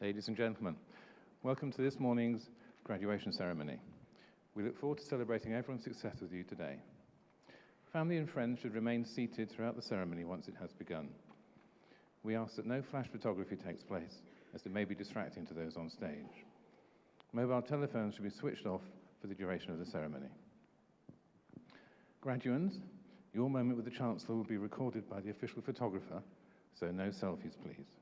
Ladies and gentlemen, welcome to this morning's graduation ceremony. We look forward to celebrating everyone's success with you today. Family and friends should remain seated throughout the ceremony once it has begun. We ask that no flash photography takes place, as it may be distracting to those on stage. Mobile telephones should be switched off for the duration of the ceremony. Graduands, your moment with the Chancellor will be recorded by the official photographer, so no selfies, please.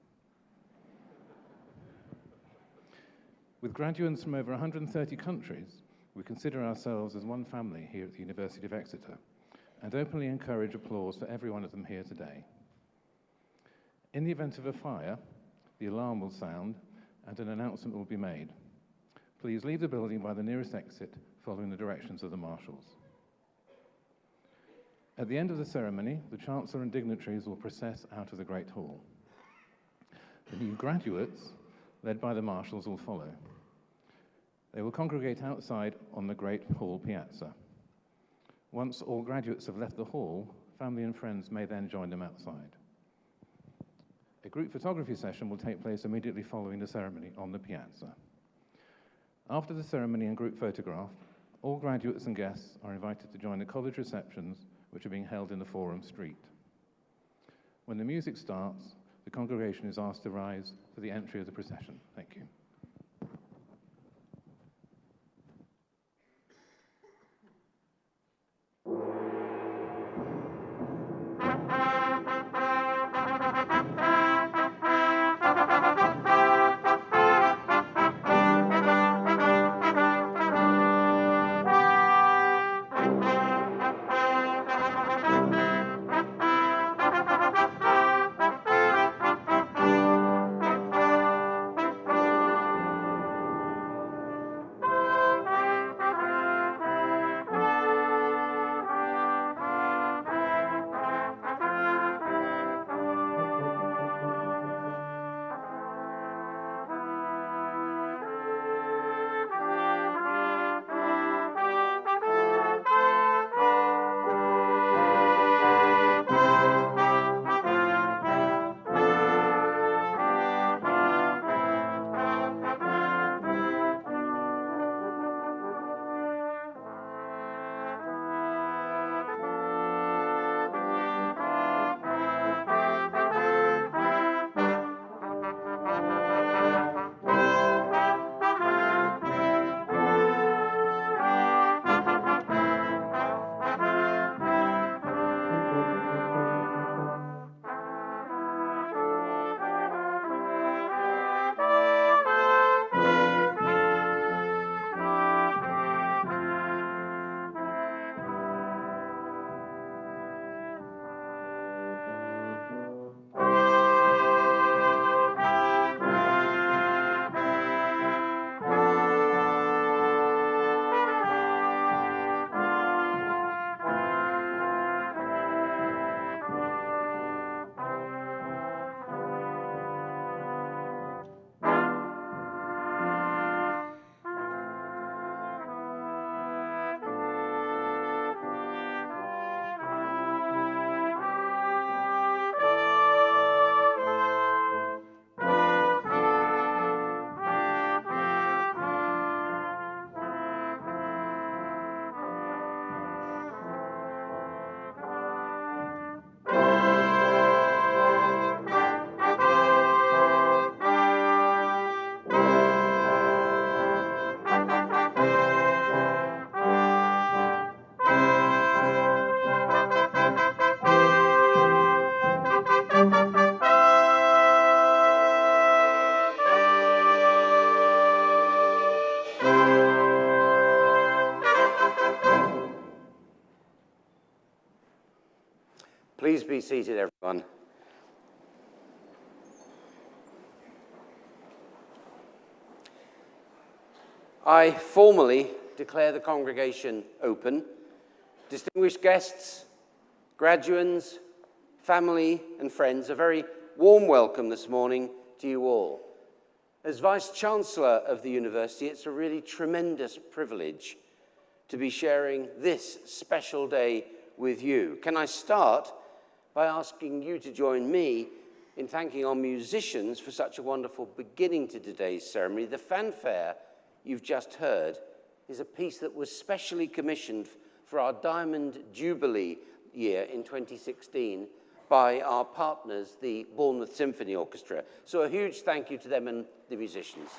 With graduands from over 130 countries, we consider ourselves as one family here at the University of Exeter and openly encourage applause for every one of them here today. In the event of a fire, the alarm will sound and an announcement will be made. Please leave the building by the nearest exit following the directions of the marshals. At the end of the ceremony, the Chancellor and dignitaries will process out of the Great Hall. The new graduates, led by the marshals, will follow. They will congregate outside on the Great Hall piazza. Once all graduates have left the hall, family and friends may then join them outside. A group photography session will take place immediately following the ceremony on the piazza. After the ceremony and group photograph, all graduates and guests are invited to join the college receptions, which are being held in the Forum Street. When the music starts, the congregation is asked to rise for the entry of the procession. Thank you. Please be seated, everyone. I formally declare the congregation open. Distinguished guests, graduands, family and friends, a very warm welcome this morning to you all. As Vice-Chancellor of the University, it's a really tremendous privilege to be sharing this special day with you. Can I start by asking you to join me in thanking our musicians for such a wonderful beginning to today's ceremony. The fanfare you've just heard is a piece that was specially commissioned for our Diamond Jubilee year in 2016 by our partners, the Bournemouth Symphony Orchestra. So a huge thank you to them and the musicians.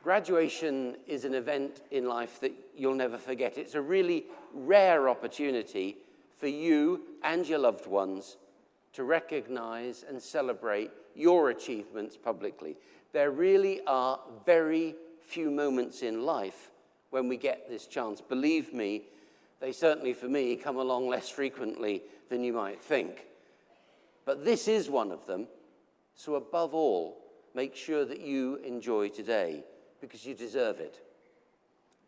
Graduation is an event in life that you'll never forget. It's a really rare opportunity for you and your loved ones to recognize and celebrate your achievements publicly. There really are very few moments in life when we get this chance. Believe me, they certainly, for me, come along less frequently than you might think. But this is one of them, so above all, make sure that you enjoy today, because you deserve it.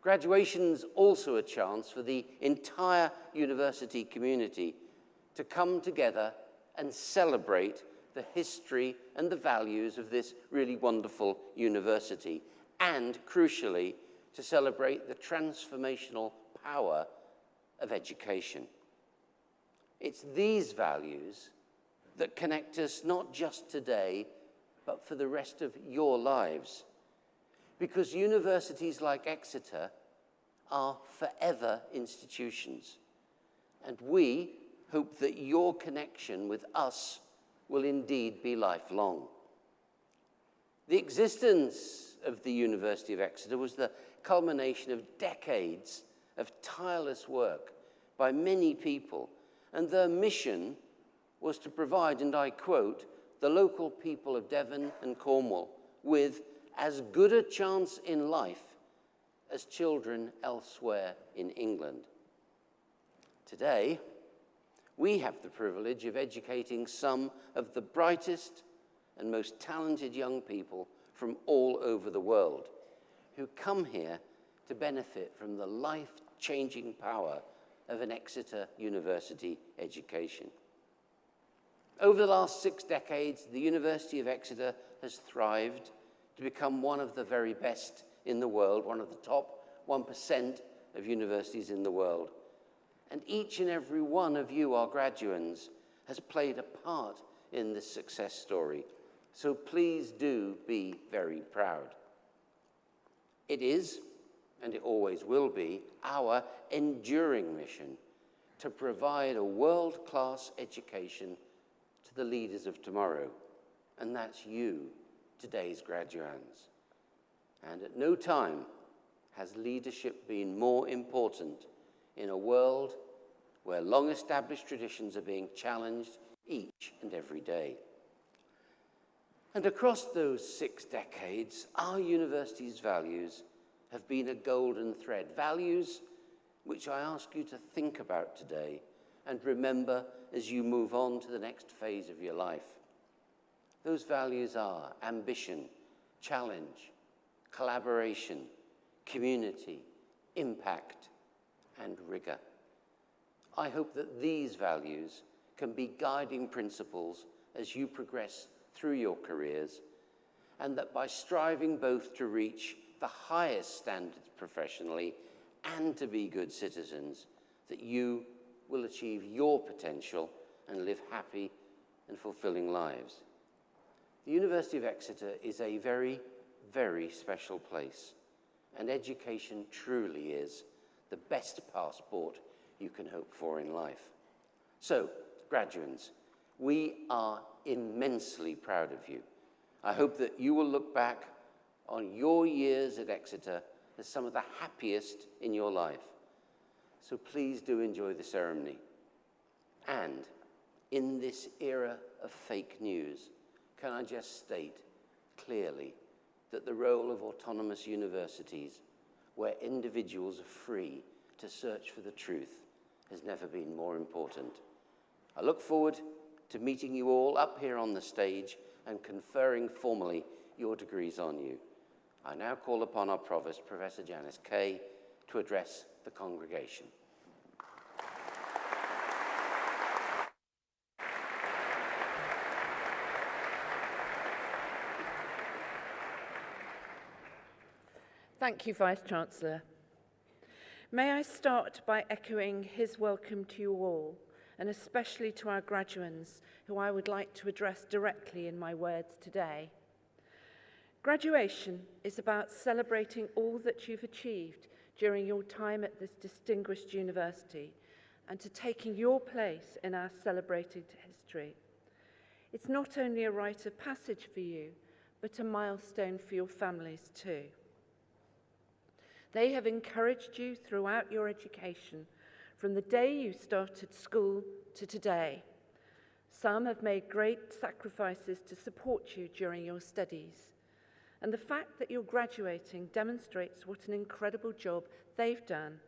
Graduation's also a chance for the entire university community to come together and celebrate the history and the values of this really wonderful university, and crucially, to celebrate the transformational power of education. It's these values that connect us not just today, but for the rest of your lives. Because universities like Exeter are forever institutions. And we hope that your connection with us will indeed be lifelong. The existence of the University of Exeter was the culmination of decades of tireless work by many people, and their mission was to provide, and I quote, the local people of Devon and Cornwall with as good a chance in life as children elsewhere in England. Today, we have the privilege of educating some of the brightest and most talented young people from all over the world who come here to benefit from the life-changing power of an Exeter University education. Over the last 6 decades, the University of Exeter has thrived to become one of the very best in the world, one of the top 1% of universities in the world. And each and every one of you, our graduates, has played a part in this success story. So please do be very proud. It is, and it always will be, our enduring mission to provide a world-class education to the leaders of tomorrow. And that's you, today's graduands. And at no time has leadership been more important in a world where long-established traditions are being challenged each and every day. And across those 6 decades, our university's values have been a golden thread, values which I ask you to think about today and remember as you move on to the next phase of your life. Those values are ambition, challenge, collaboration, community, impact, and rigor. I hope that these values can be guiding principles as you progress through your careers, and that by striving both to reach the highest standards professionally and to be good citizens, that you will achieve your potential and live happy and fulfilling lives. The University of Exeter is a very, very special place, and education truly is the best passport you can hope for in life. So, graduates, we are immensely proud of you. I hope that you will look back on your years at Exeter as some of the happiest in your life. So please do enjoy the ceremony. And in this era of fake news, can I just state clearly that the role of autonomous universities, where individuals are free to search for the truth, has never been more important. I look forward to meeting you all up here on the stage and conferring formally your degrees on you. I now call upon our Provost, Professor Janice Kay, to address the congregation. Thank you, Vice-Chancellor. May I start by echoing his welcome to you all, and especially to our graduands, who I would like to address directly in my words today. Graduation is about celebrating all that you've achieved during your time at this distinguished university and to taking your place in our celebrated history. It's not only a rite of passage for you, but a milestone for your families too. They have encouraged you throughout your education, from the day you started school to today. Some have made great sacrifices to support you during your studies. And the fact that you're graduating demonstrates what an incredible job they've done.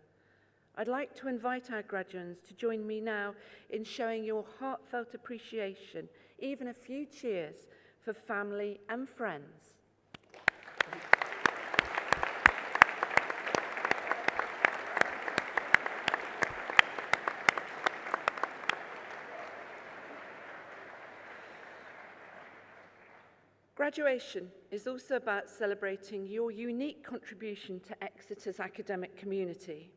I'd like to invite our graduates to join me now in showing your heartfelt appreciation, even a few cheers, for family and friends. Graduation is also about celebrating your unique contribution to Exeter's academic community.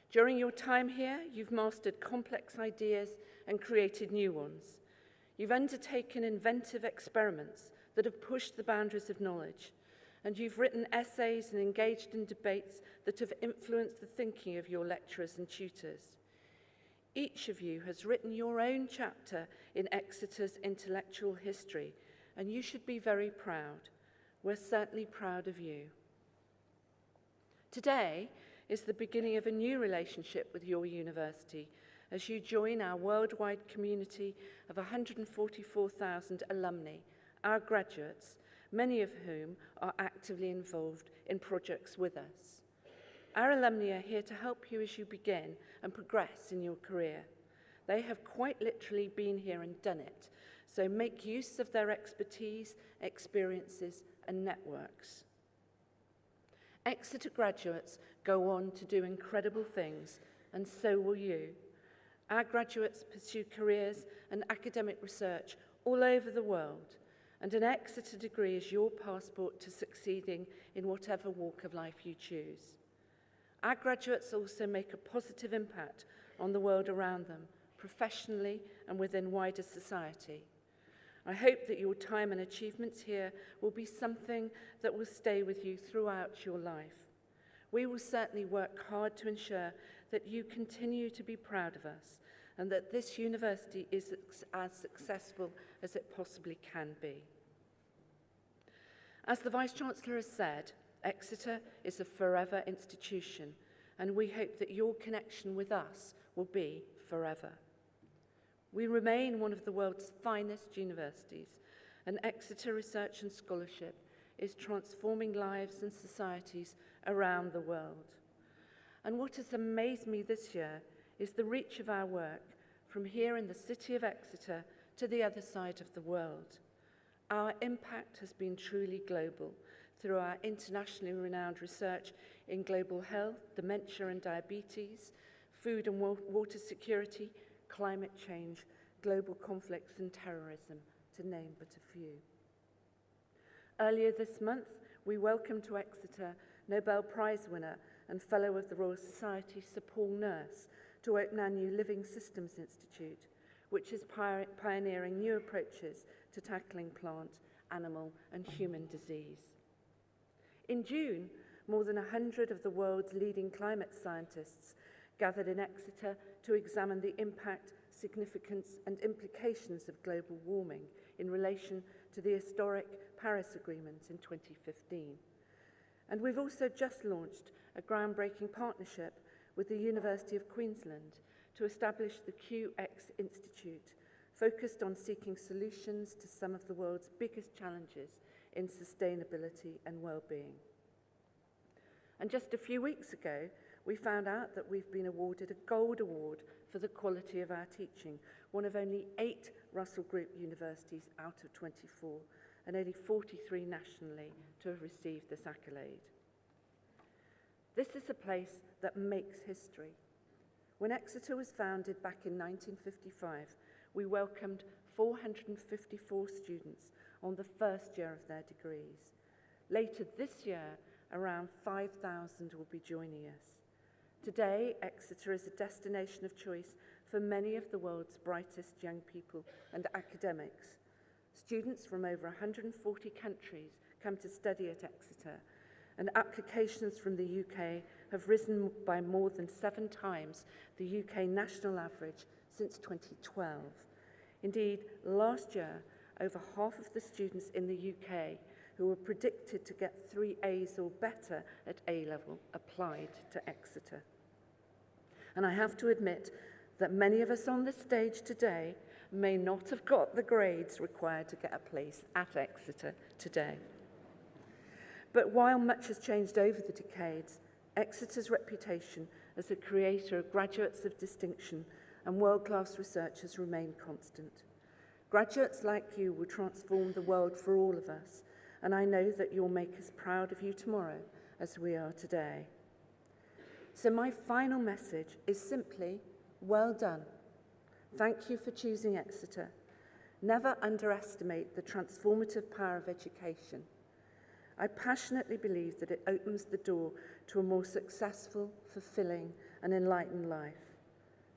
During your time here, you've mastered complex ideas and created new ones. You've undertaken inventive experiments that have pushed the boundaries of knowledge, and you've written essays and engaged in debates that have influenced the thinking of your lecturers and tutors. Each of you has written your own chapter in Exeter's intellectual history, and you should be very proud. We're certainly proud of you. Today is the beginning of a new relationship with your university as you join our worldwide community of 144,000 alumni, our graduates, many of whom are actively involved in projects with us. Our alumni are here to help you as you begin and progress in your career. They have quite literally been here and done it, so make use of their expertise, experiences, and networks. Exeter graduates go on to do incredible things, and so will you. Our graduates pursue careers and academic research all over the world, and an Exeter degree is your passport to succeeding in whatever walk of life you choose. Our graduates also make a positive impact on the world around them, professionally and within wider society. I hope that your time and achievements here will be something that will stay with you throughout your life. We will certainly work hard to ensure that you continue to be proud of us and that this university is as successful as it possibly can be. As the Vice-Chancellor has said, Exeter is a forever institution, and we hope that your connection with us will be forever. We remain one of the world's finest universities, and Exeter Research and Scholarship is transforming lives and societies around the world. And what has amazed me this year is the reach of our work from here in the city of Exeter to the other side of the world. Our impact has been truly global through our internationally renowned research in global health, dementia and diabetes, food and water security, climate change, global conflicts and terrorism, to name but a few. Earlier this month, we welcomed to Exeter Nobel Prize winner and Fellow of the Royal Society, Sir Paul Nurse, to open our new Living Systems Institute, which is pioneering new approaches to tackling plant, animal and human disease. In June, more than 100 of the world's leading climate scientists gathered in Exeter to examine the impact, significance and implications of global warming in relation to the historic Paris Agreement in 2015. And we've also just launched a groundbreaking partnership with the University of Queensland to establish the QX Institute, focused on seeking solutions to some of the world's biggest challenges in sustainability and well-being. And just a few weeks ago, we found out that we've been awarded a Gold Award for the quality of our teaching, one of only 8 Russell Group universities out of 24, and only 43 nationally to have received this accolade. This is a place that makes history. When Exeter was founded back in 1955, we welcomed 454 students on the first year of their degrees. Later this year, around 5,000 will be joining us. Today, Exeter is a destination of choice for many of the world's brightest young people and academics. Students from over 140 countries come to study at Exeter, and applications from the UK have risen by more than 7 times the UK national average since 2012. Indeed, last year, over half of the students in the UK who were predicted to get 3 A's or better at A-level applied to Exeter. And I have to admit that many of us on this stage today may not have got the grades required to get a place at Exeter today. But while much has changed over the decades, Exeter's reputation as a creator of graduates of distinction and world-class research has remained constant. Graduates like you will transform the world for all of us, and I know that you'll make us proud of you tomorrow as we are today. So my final message is simply, well done. Thank you for choosing Exeter. Never underestimate the transformative power of education. I passionately believe that it opens the door to a more successful, fulfilling, and enlightened life.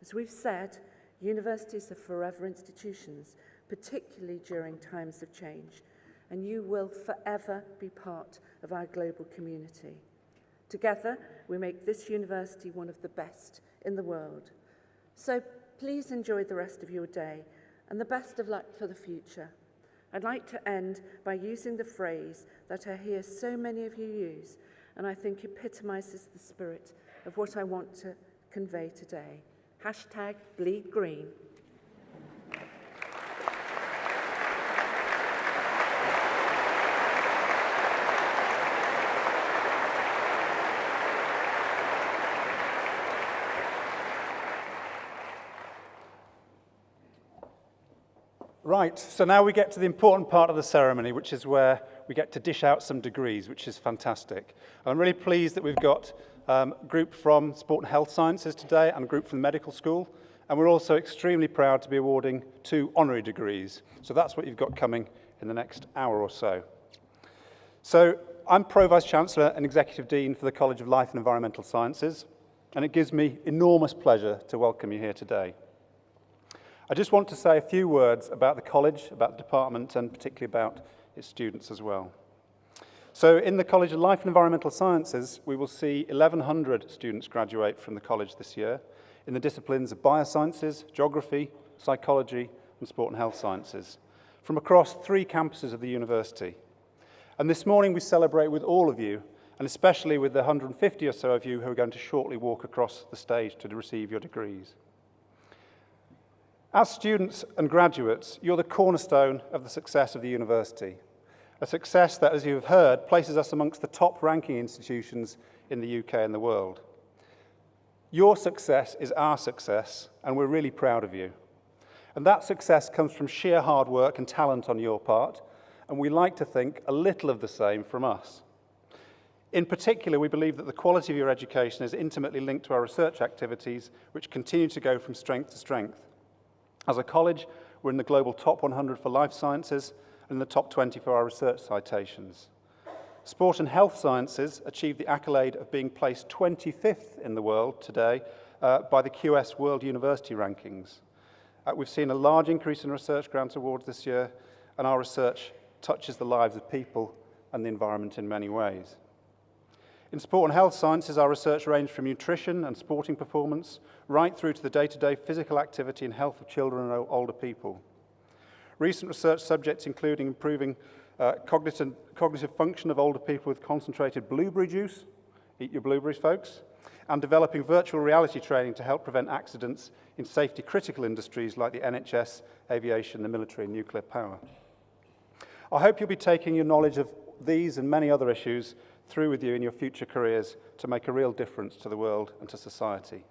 As we've said, universities are forever institutions, particularly during times of change, and you will forever be part of our global community. Together, we make this university one of the best in the world. So please enjoy the rest of your day, and the best of luck for the future. I'd like to end by using the phrase that I hear so many of you use, and I think epitomizes the spirit of what I want to convey today. #Bleed Green. Right, so now we get to the important part of the ceremony, which is where we get to dish out some degrees, which is fantastic. I'm really pleased that we've got a group from Sport and Health Sciences today and a group from the medical school, and we're also extremely proud to be awarding 2 honorary degrees. So that's what you've got coming in the next hour or so. So I'm Pro Vice Chancellor and Executive Dean for the College of Life and Environmental Sciences, and it gives me enormous pleasure to welcome you here today. I just want to say a few words about the college, about the department, and particularly about its students as well. So in the College of Life and Environmental Sciences, we will see 1,100 students graduate from the college this year in the disciplines of biosciences, geography, psychology, and sport and health sciences, from across 3 campuses of the university. And this morning we celebrate with all of you, and especially with the 150 or so of you who are going to shortly walk across the stage to receive your degrees. As students and graduates, you're the cornerstone of the success of the university, a success that, as you have heard, places us amongst the top-ranking institutions in the UK and the world. Your success is our success, and we're really proud of you. And that success comes from sheer hard work and talent on your part, and we like to think a little of the same from us. In particular, we believe that the quality of your education is intimately linked to our research activities, which continue to go from strength to strength. As a college, we're in the global top 100 for life sciences and in the top 20 for our research citations. Sport and health sciences achieved the accolade of being placed 25th in the world today by the QS World University Rankings. We've seen a large increase in research grant awards this year, and our research touches the lives of people and the environment in many ways. In sport and health sciences, our research ranged from nutrition and sporting performance right through to the day-to-day physical activity and health of children and older people. Recent research subjects including improving cognitive function of older people with concentrated blueberry juice, eat your blueberries folks, and developing virtual reality training to help prevent accidents in safety-critical industries like the NHS, aviation, the military, and nuclear power. I hope you'll be taking your knowledge of these and many other issues through with you in your future careers to make a real difference to the world and to society.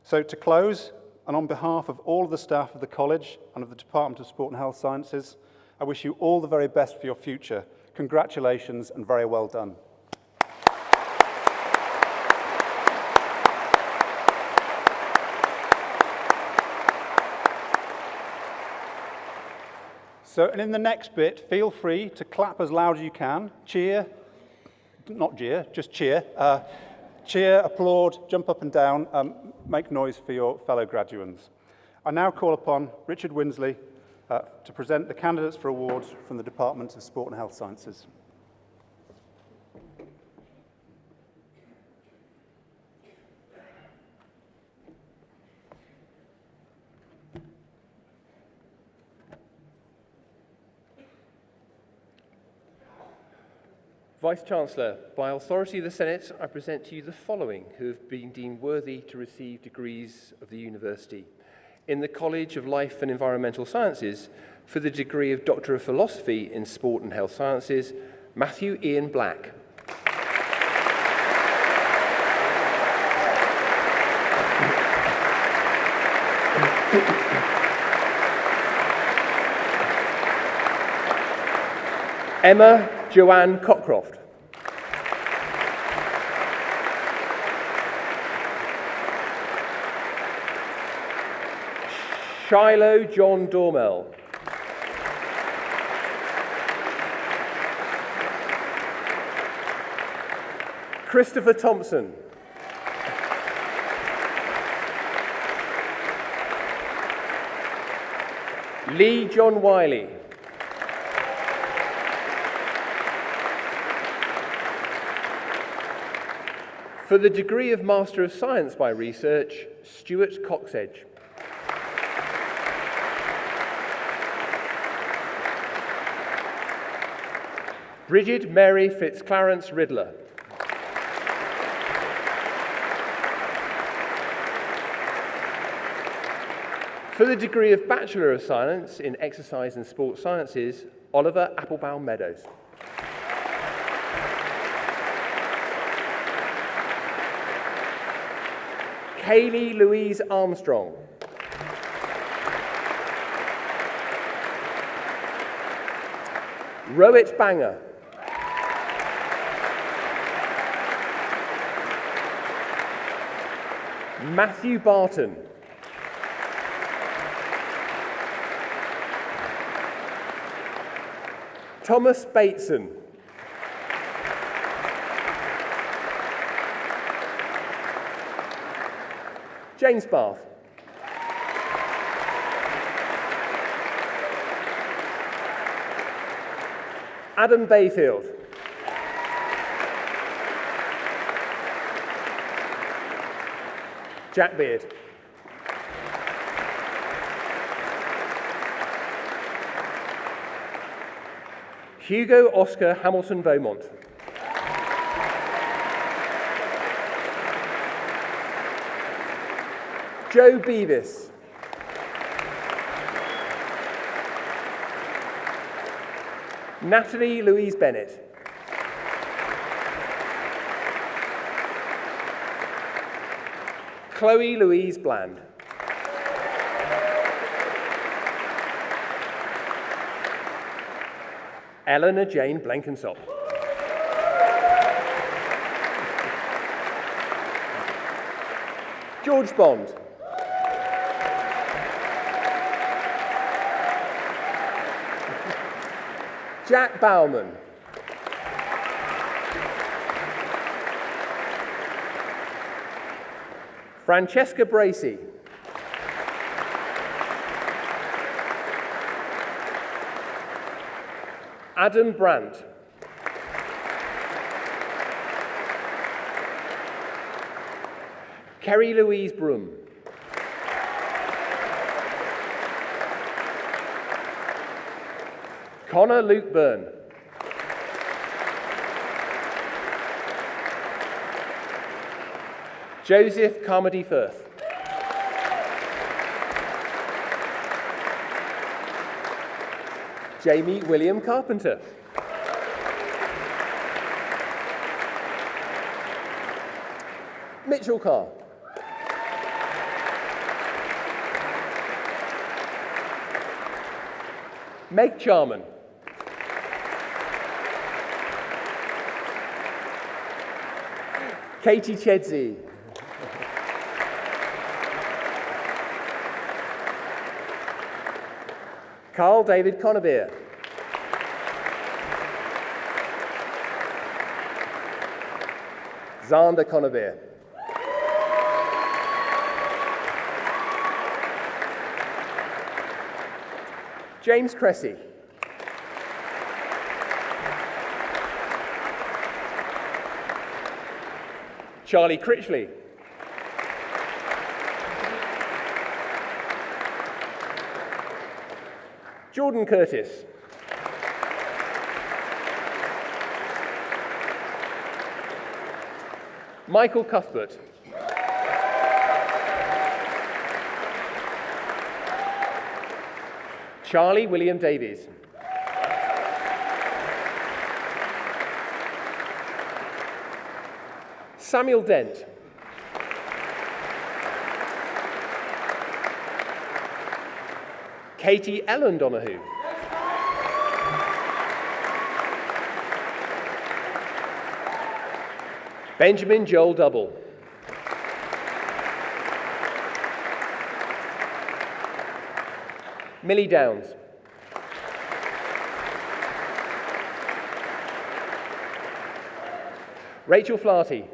So to close, and on behalf of all of the staff of the college and of the Department of Sport and Health Sciences, I wish you all the very best for your future. Congratulations and very well done. So, and in the next bit, feel free to clap as loud as you can, cheer, not jeer, just cheer. Cheer, applaud, jump up and down, make noise for your fellow graduands. I now call upon Richard Winsley to present the candidates for awards from the Department of Sport and Health Sciences. Vice-Chancellor, by authority of the Senate, I present to you the following who have been deemed worthy to receive degrees of the University. In the College of Life and Environmental Sciences, for the degree of Doctor of Philosophy in Sport and Health Sciences, Matthew Ian Black. Emma Joanne Cockcroft. Shiloh John Dormel. Christopher Thompson. Lee John Wiley. For the degree of Master of Science by Research, Stuart Coxedge. Bridget Mary Fitzclarence Riddler. For the degree of Bachelor of Science in Exercise and Sports Sciences, Oliver Applebaum Meadows. Kaylee Louise Armstrong. Rohit Banger. Matthew Barton. Thomas Bateson. James Bath. Adam Bayfield. Jack Beard. Hugo Oscar Hamilton Beaumont. Joe Beavis. Natalie Louise Bennett. Chloe Louise Bland. Eleanor Jane Blenkinsop. George Bond. Jack Bauman. Francesca Bracey. Adam Brandt. Kerry Louise Broom. Connor Luke Byrne. Joseph Carmody Firth. Jamie William Carpenter. Mitchell Carr. Meg Charman. Katie Chedsey. Carl David Conabeer. Xander Conover. James Cressy. Charlie Critchley. Jordan Curtis. Michael Cuthbert. Charlie William Davies. Samuel Dent. Katie Ellen Donahue. Benjamin Joel Double. Millie Downs. Rachel Flaherty.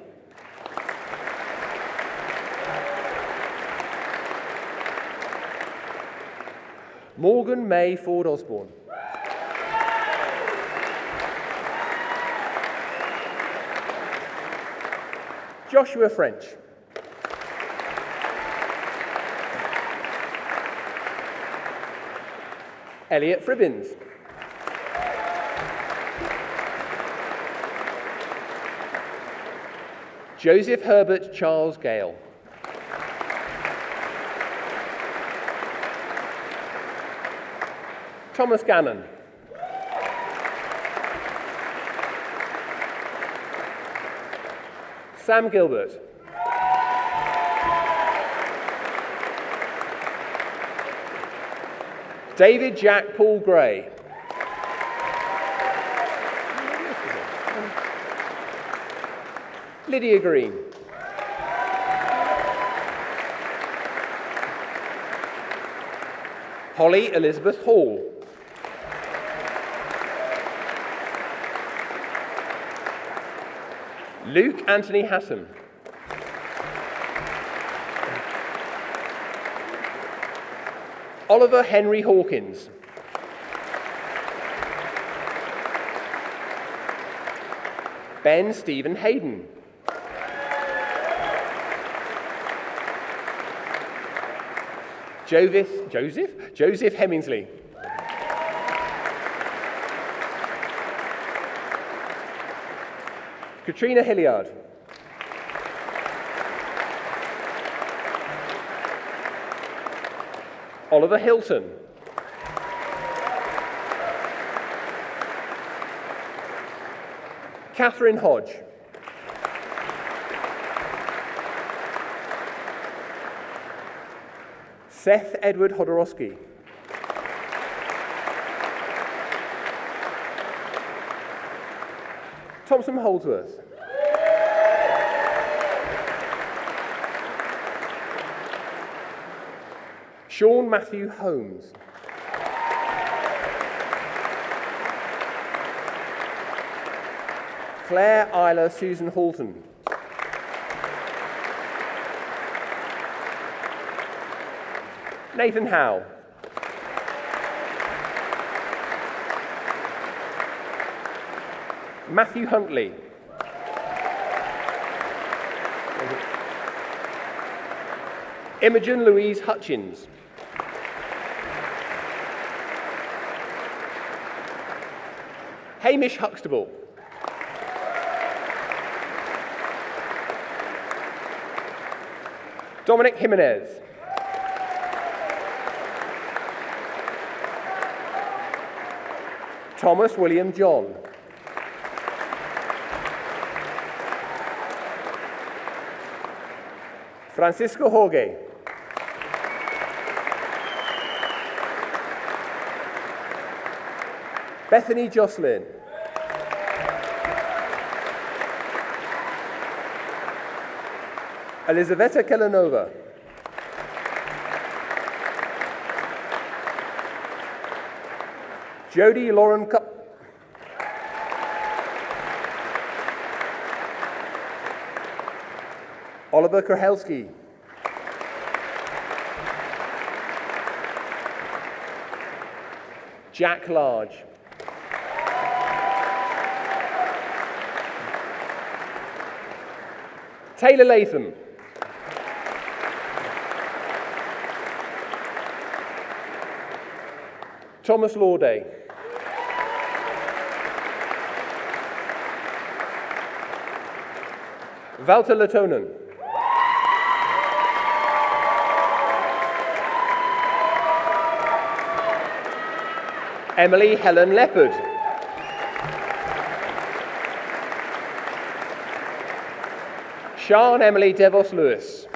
Morgan May Ford Osborne. Joshua French. Elliot Fribbins. Joseph Herbert Charles Gale. Thomas Gannon. Sam Gilbert. David Jack Paul Gray. Lydia Green. Holly Elizabeth Hall. Luke Anthony Hassan. Oliver Henry Hawkins. Ben Stephen Hayden. Joseph Hemmingsley. Katrina Hilliard. Oliver Hilton. Catherine Hodge. Seth Edward Hodorowski. Thompson Holdsworth. Sean Matthew Holmes. Claire Isla Susan Halton. Nathan Howe. Matthew Huntley. Imogen Louise Hutchins. Hamish Huxtable. Dominic Jimenez. Thomas William John. Francisco Jorge. Bethany Jocelyn. Elizaveta Kelanova. Jody Lauren Cup. Oliver Krahelski. Jack Large. Taylor Latham. Thomas Lauday. Walter Latonen. Emily Helen Leopard. Sian Emily Devos Lewis.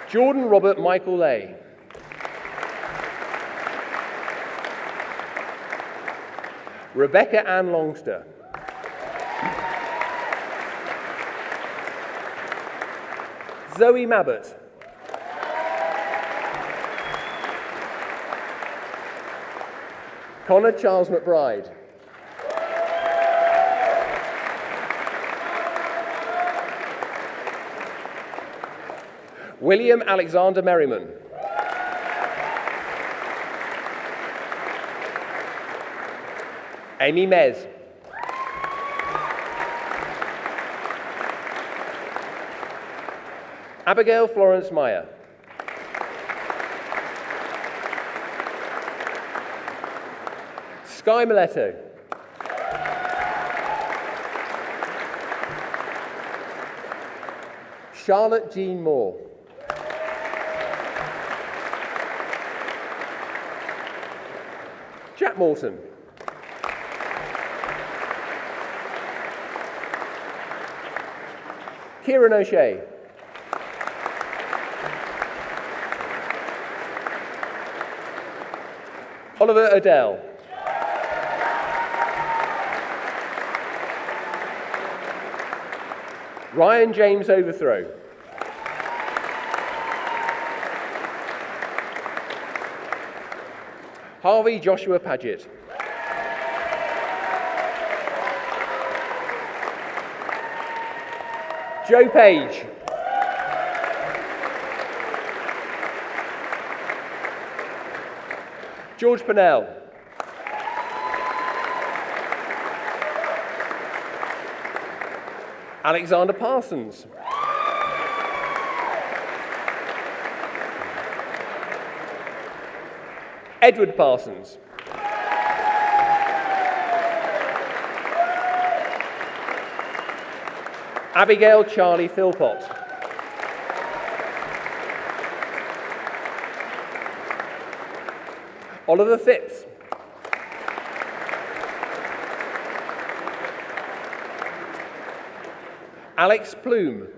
Jordan Robert Michael Lay. Rebecca Ann Longster. Zoe Mabbott. Connor Charles McBride. William Alexander Merriman. Amy Mez. Abigail Florence Meyer. Sky Miletto. Charlotte Jean Moore. Jack Morton. Kieran O'Shea. Oliver Odell. Ryan James Overthrow. Harvey Joshua Paget. Joe Page. George Pennell. Alexander Parsons. Edward Parsons. Abigail Charlie Philpott. Oliver Phipps. Alex Plume.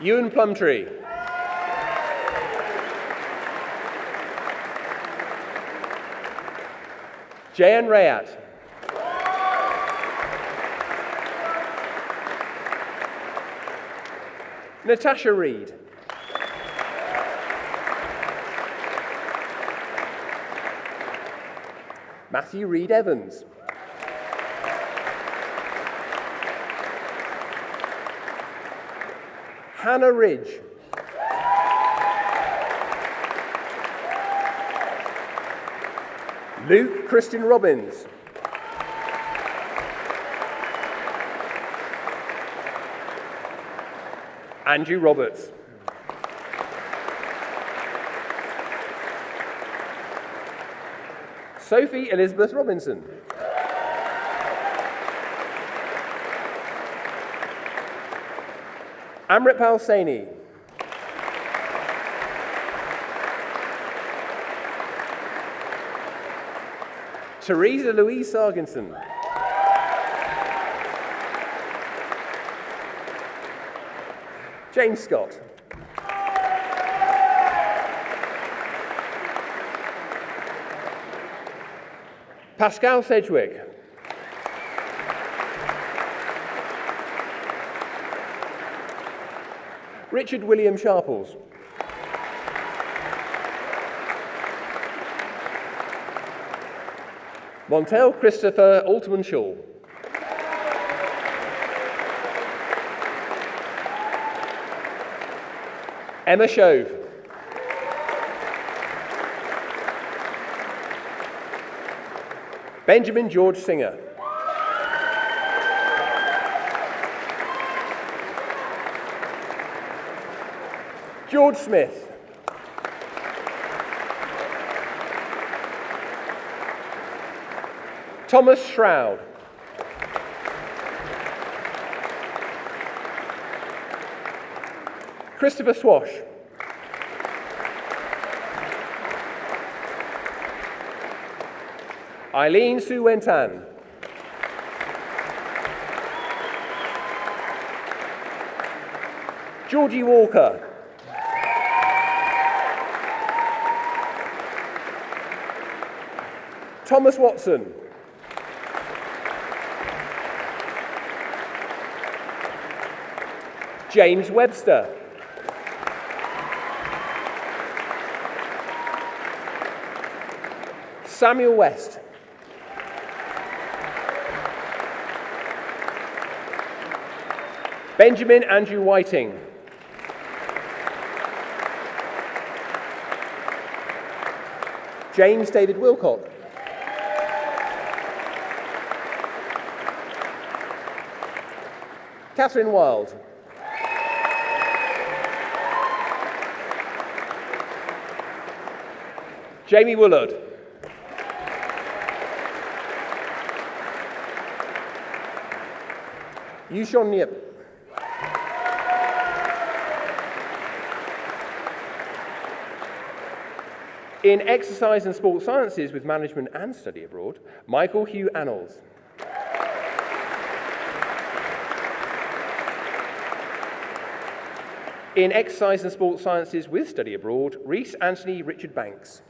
Ewan Plumtree. Jayan Rayat. Natasha Reed. Matthew Reed Evans. Hannah Ridge. Luke Christian Robbins. Andrew Roberts. Sophie Elizabeth Robinson. Amritpal Saini. Teresa Louise Sarginson. James Scott. Pascal Sedgwick. Richard William Sharples. Montel Christopher Altman Shaw. Emma Shove. Benjamin George Singer. George Smith. Thomas Shroud. Christopher Swash. Eileen Sue Wentan. Georgie Walker. Thomas Watson. James Webster. Samuel West. Benjamin Andrew Whiting. James David Wilcock. Catherine Wild. Jamie Woolard. Yushon Niep. In Exercise and Sports Sciences with Management and Study Abroad, Michael Hugh Annals. In Exercise and Sports Sciences with Study Abroad, Rhys Anthony Richard Banks.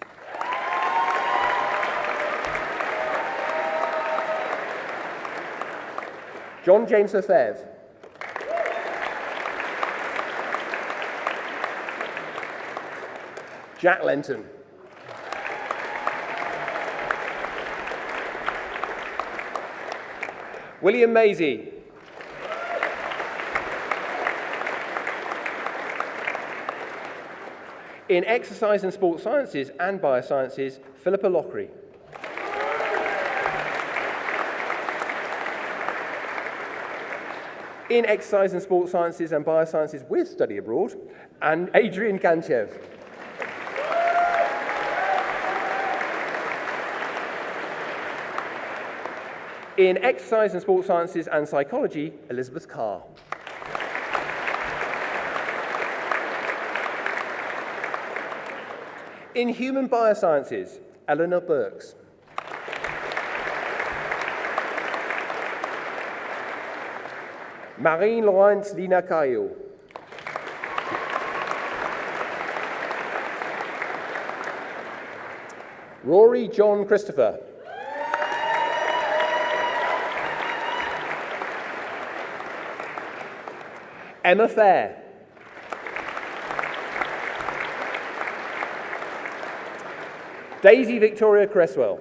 John James Lefebvre. Jack Lenton. William Maisie. In Exercise and Sports Sciences and Biosciences, Philippa Lockery. In Exercise and Sports Sciences and Biosciences with Study Abroad, and Adrian Ganchev. In Exercise and Sports Sciences and Psychology, Elizabeth Carr. In Human Biosciences, Eleanor Burks. Marine-Laurence Lina Caillou. Rory John Christopher. Emma Fair. Daisy Victoria Cresswell.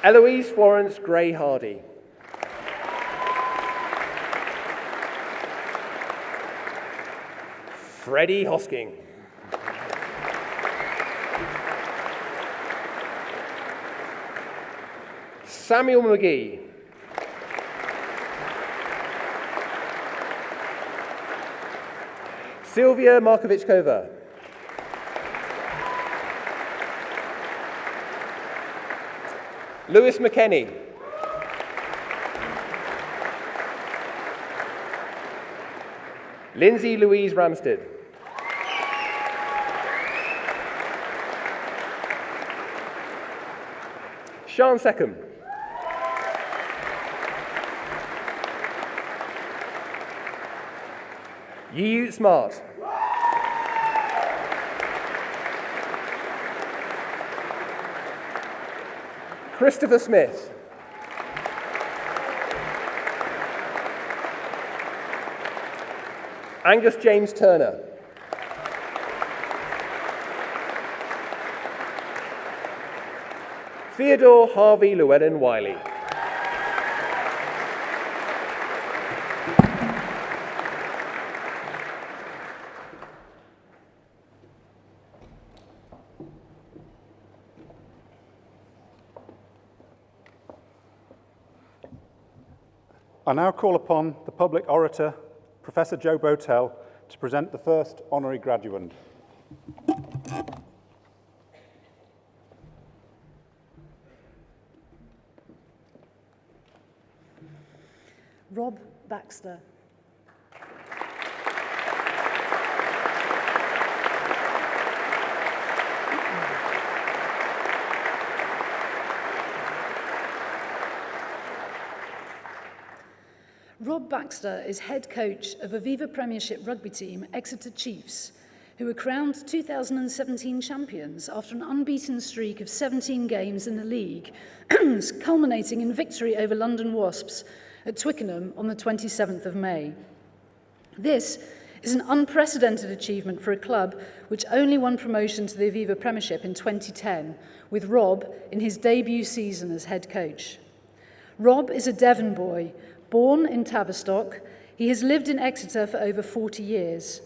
Eloise Florence Gray Hardy. Freddie Hosking. Samuel McGee. Sylvia Markovic-Kova. Lewis McKenney. Lindsay Louise Ramstead. Sean Seckham. Yi Smart. Christopher Smith. Angus James Turner. Theodore Harvey Llewellyn Wiley. I now call upon the public orator, Professor Joe Botel, to present the first honorary graduand. Rob Baxter. Rob Baxter is head coach of Aviva Premiership rugby team Exeter Chiefs, who were crowned 2017 champions after an unbeaten streak of 17 games in the league, culminating in victory over London Wasps at Twickenham on the 27th of May. This is an unprecedented achievement for a club which only won promotion to the Aviva Premiership in 2010, with Rob in his debut season as head coach. Rob is a Devon boy. Born in Tavistock, he has lived in Exeter for over 40 years.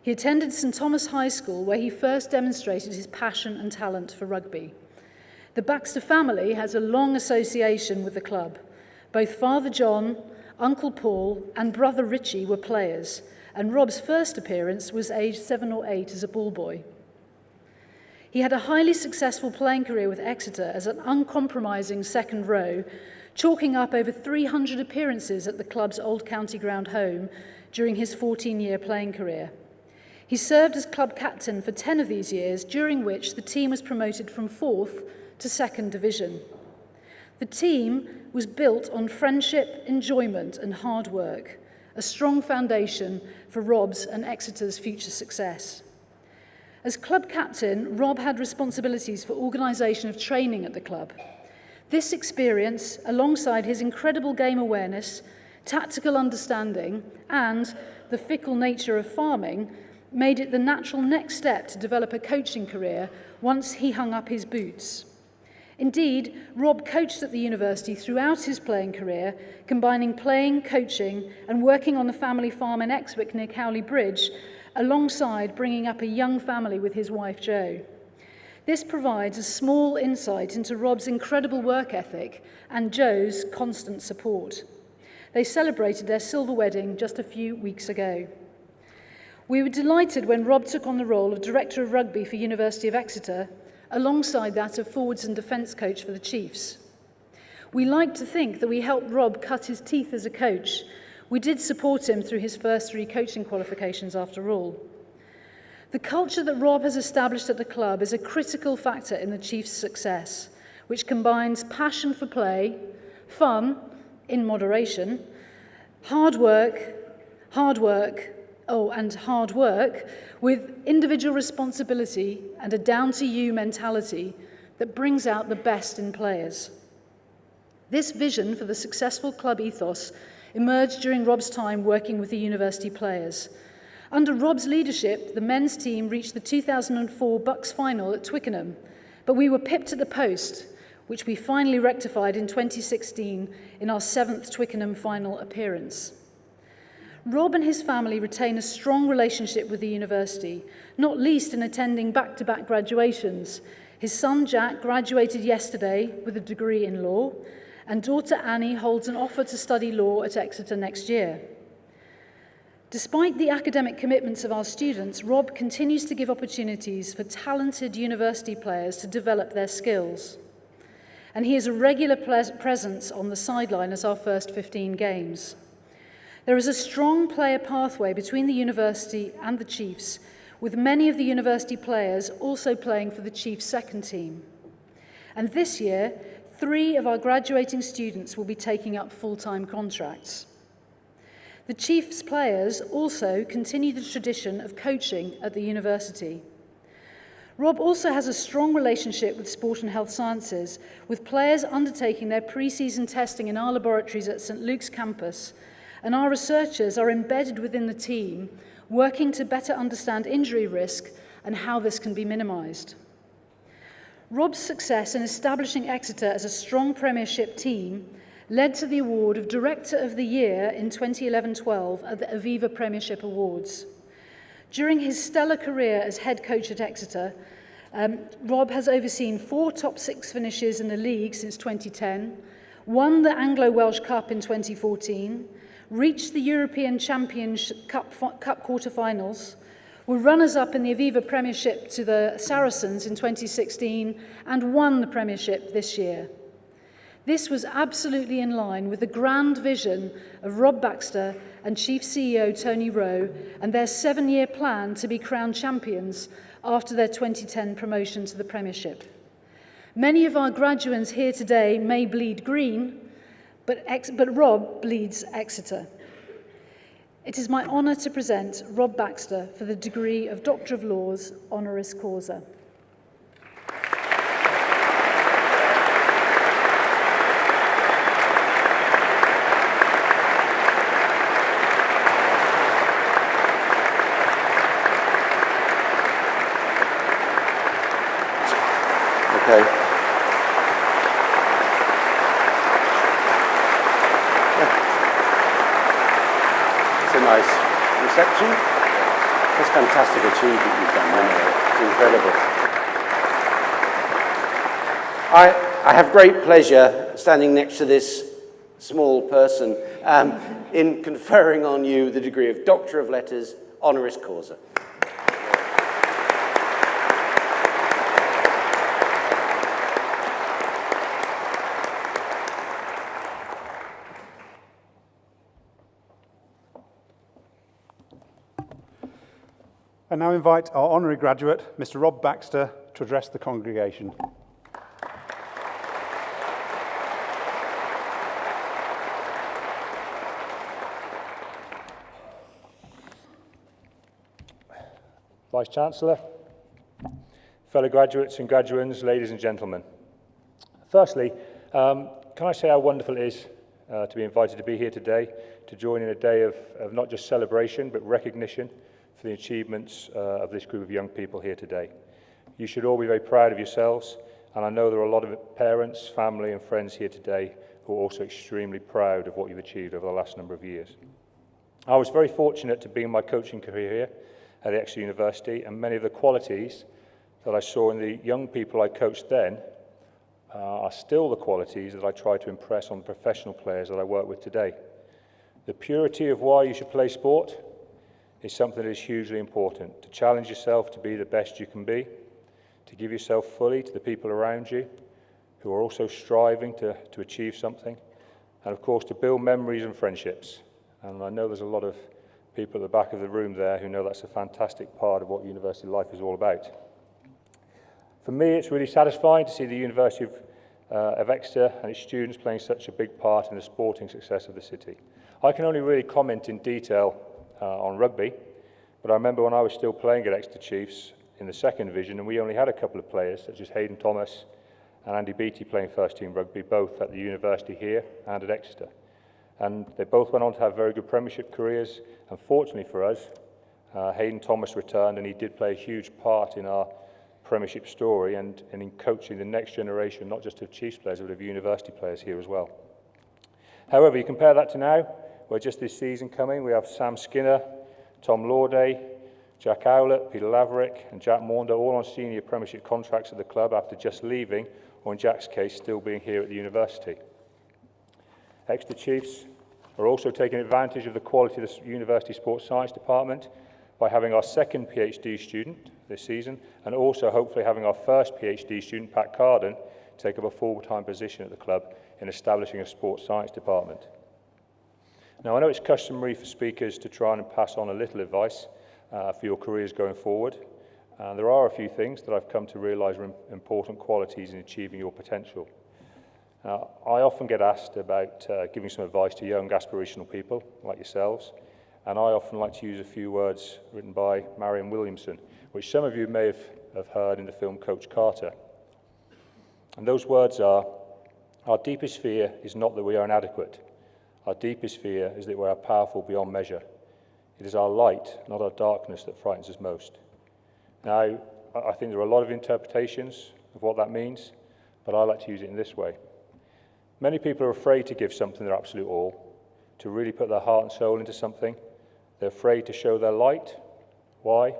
He attended St Thomas High School, where he first demonstrated his passion and talent for rugby. The Baxter family has a long association with the club. Both Father John, Uncle Paul, and Brother Richie were players, and Rob's first appearance was aged 7 or 8 as a ball boy. He had a highly successful playing career with Exeter as an uncompromising second row, chalking up over 300 appearances at the club's Old County Ground home during his 14-year playing career. He served as club captain for 10 of these years, during which the team was promoted from 4th to 2nd Division. The team was built on friendship, enjoyment, and hard work, a strong foundation for Rob's and Exeter's future success. As club captain, Rob had responsibilities for organisation of training at the club. This experience, alongside his incredible game awareness, tactical understanding, and the fickle nature of farming, made it the natural next step to develop a coaching career once he hung up his boots. Indeed, Rob coached at the university throughout his playing career, combining playing, coaching, and working on the family farm in Exwick near Cowley Bridge, alongside bringing up a young family with his wife Jo. This provides a small insight into Rob's incredible work ethic and Jo's constant support. They celebrated their silver wedding just a few weeks ago. We were delighted when Rob took on the role of Director of Rugby for University of Exeter, alongside that of Forwards and Defence Coach for the Chiefs. We like to think that we helped Rob cut his teeth as a coach. We did support him through his first 3 coaching qualifications after all. The culture that Rob has established at the club is a critical factor in the Chiefs' success, which combines passion for play, fun, in moderation, hard work, with individual responsibility and a down-to-you mentality that brings out the best in players. This vision for the successful club ethos emerged during Rob's time working with the university players. Under Rob's leadership, the men's team reached the 2004 Bucks final at Twickenham, but we were pipped at the post, which we finally rectified in 2016 in our 7th Twickenham final appearance. Rob and his family retain a strong relationship with the university, not least in attending back-to-back graduations. His son Jack graduated yesterday with a degree in law, and daughter Annie holds an offer to study law at Exeter next year. Despite the academic commitments of our students, Rob continues to give opportunities for talented university players to develop their skills. And he is a regular presence on the sideline as our first 15 games. There is a strong player pathway between the university and the Chiefs, with many of the university players also playing for the Chiefs' second team. And this year, 3 of our graduating students will be taking up full-time contracts. The Chiefs players also continue the tradition of coaching at the university. Rob also has a strong relationship with Sport and Health Sciences, with players undertaking their pre-season testing in our laboratories at St Luke's campus, and our researchers are embedded within the team, working to better understand injury risk and how this can be minimised. Rob's success in establishing Exeter as a strong Premiership team led to the award of Director of the Year in 2011-12 at the Aviva Premiership Awards. During his stellar career as head coach at Exeter, Rob has overseen 4 top 6 finishes in the league since 2010, won the Anglo-Welsh Cup in 2014, reached the European Champions Cup quarter-finals, were runners-up in the Aviva Premiership to the Saracens in 2016 and won the Premiership this year. This was absolutely in line with the grand vision of Rob Baxter and Chief CEO Tony Rowe and their 7-year plan to be crowned champions after their 2010 promotion to the Premiership. Many of our graduates here today may bleed green, but Rob bleeds Exeter. It is my honour to present Rob Baxter for the degree of Doctor of Laws, honoris causa. Okay. It's a nice reception. It's a fantastic achievement you've done, you know. It's incredible. I have great pleasure standing next to this small person in conferring on you the degree of Doctor of Letters, honoris causa. I now invite our honorary graduate, Mr. Rob Baxter, to address the congregation. Vice-Chancellor, fellow graduates and graduands, ladies and gentlemen. Firstly, can I say how wonderful it is to be invited to be here today, to join in a day of not just celebration, but recognition for the achievements of this group of young people here today. You should all be very proud of yourselves, and I know there are a lot of parents, family and friends here today who are also extremely proud of what you've achieved over the last number of years. I was very fortunate to begin my coaching career here at Exeter University, and many of the qualities that I saw in the young people I coached then are still the qualities that I try to impress on the professional players that I work with today. The purity of why you should play sport is something that is hugely important. To challenge yourself to be the best you can be, to give yourself fully to the people around you who are also striving to achieve something, and of course to build memories and friendships. And I know there's a lot of people at the back of the room there who know that's a fantastic part of what university life is all about. For me, it's really satisfying to see the University of Exeter and its students playing such a big part in the sporting success of the city. I can only really comment in detail on rugby, but I remember when I was still playing at Exeter Chiefs in the second division, and we only had a couple of players such as Hayden Thomas and Andy Beattie playing first team rugby, both at the university here and at Exeter. And they both went on to have very good Premiership careers. Unfortunately for us, Hayden Thomas returned, and he did play a huge part in our Premiership story and in coaching the next generation, not just of Chiefs players, but of university players here as well. However, you compare that to now, where just this season coming, we have Sam Skinner, Tom Lauday, Jack Owlett, Peter Laverick and Jack Maunder all on senior Premiership contracts at the club after just leaving, or in Jack's case, still being here at the university. Exeter Chiefs are also taking advantage of the quality of the University Sports Science Department by having our second PhD student this season, and also hopefully having our first PhD student, Pat Carden, take up a full-time position at the club in establishing a sports science department. Now, I know it's customary for speakers to try and pass on a little advice for your careers going forward. There are a few things that I've come to realise are important qualities in achieving your potential. I often get asked about giving some advice to young aspirational people like yourselves, and I often like to use a few words written by Marianne Williamson, which some of you may have heard in the film Coach Carter. And those words are, our deepest fear is not that we are inadequate. Our deepest fear is that we are powerful beyond measure. It is our light, not our darkness, that frightens us most. Now, I think there are a lot of interpretations of what that means, but I like to use it in this way. Many people are afraid to give something their absolute all, to really put their heart and soul into something. They're afraid to show their light. Why?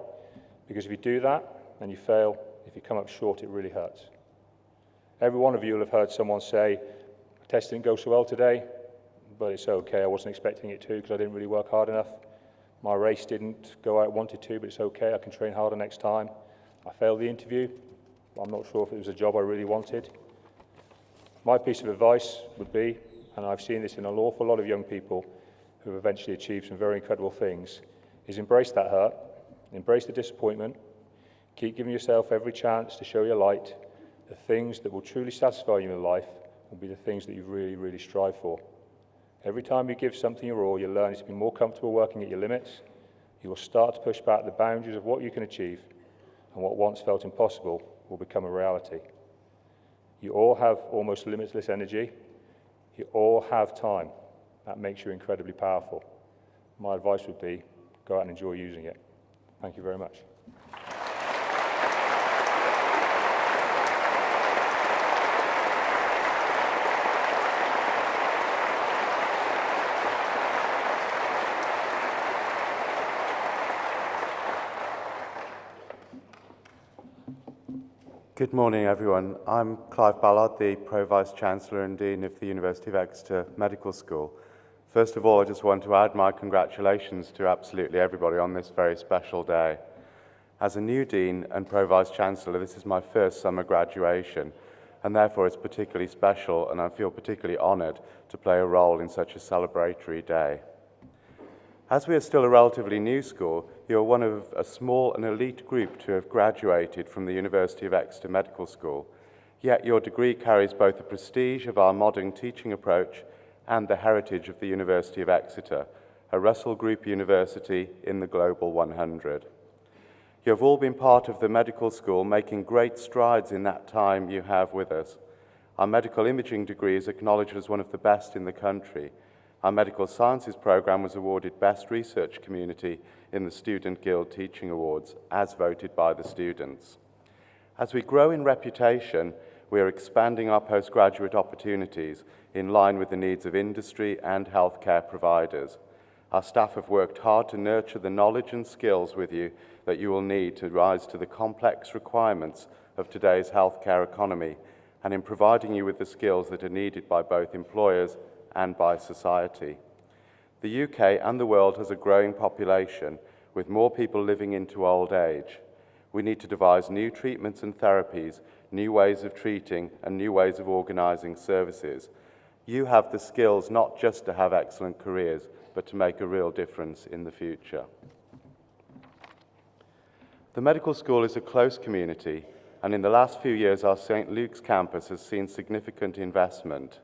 Because if you do that and you fail, if you come up short, it really hurts. Every one of you will have heard someone say, test didn't go so well today, but it's okay, I wasn't expecting it to because I didn't really work hard enough. My race didn't go how I wanted to, but it's okay, I can train harder next time. I failed the interview, I'm not sure if it was a job I really wanted. My piece of advice would be, and I've seen this in an awful lot of young people who have eventually achieved some very incredible things, is embrace that hurt, embrace the disappointment, keep giving yourself every chance to show your light. The things that will truly satisfy you in life will be the things that you really, really strive for. Every time you give something your all, you'll learn to be more comfortable working at your limits. You will start to push back the boundaries of what you can achieve, and what once felt impossible will become a reality. You all have almost limitless energy. You all have time. That makes you incredibly powerful. My advice would be, go out and enjoy using it. Thank you very much. Good morning, everyone. I'm Clive Ballard, the Pro-Vice-Chancellor and Dean of the University of Exeter Medical School. First of all, I just want to add my congratulations to absolutely everybody on this very special day. As a new Dean and Pro-Vice-Chancellor, this is my first summer graduation, and therefore it's particularly special, and I feel particularly honoured to play a role in such a celebratory day. As we are still a relatively new school, you are one of a small and elite group to have graduated from the University of Exeter Medical School, yet your degree carries both the prestige of our modern teaching approach and the heritage of the University of Exeter, a Russell Group university in the Global 100. You have all been part of the medical school, making great strides in that time you have with us. Our medical imaging degree is acknowledged as one of the best in the country. Our Medical Sciences programme was awarded Best Research Community in the Student Guild Teaching Awards, as voted by the students. As we grow in reputation, we are expanding our postgraduate opportunities in line with the needs of industry and healthcare providers. Our staff have worked hard to nurture the knowledge and skills with you that you will need to rise to the complex requirements of today's healthcare economy, and in providing you with the skills that are needed by both employers and by society. The UK and the world has a growing population, with more people living into old age. We need to devise new treatments and therapies, new ways of treating, and new ways of organising services. You have the skills not just to have excellent careers, but to make a real difference in the future. The medical school is a close community, and in the last few years our St. Luke's campus has seen significant investment.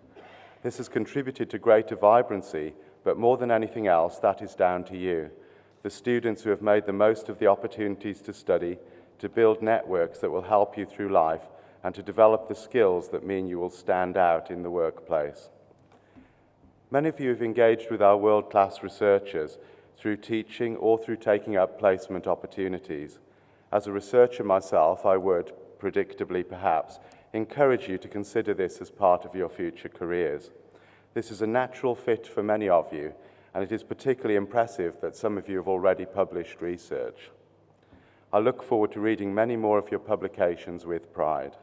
This has contributed to greater vibrancy, but more than anything else, that is down to you, the students who have made the most of the opportunities to study, to build networks that will help you through life, and to develop the skills that mean you will stand out in the workplace. Many of you have engaged with our world-class researchers through teaching or through taking up placement opportunities. As a researcher myself, I would, predictably perhaps, encourage you to consider this as part of your future careers. This is a natural fit for many of you, and it is particularly impressive that some of you have already published research. I look forward to reading many more of your publications with pride.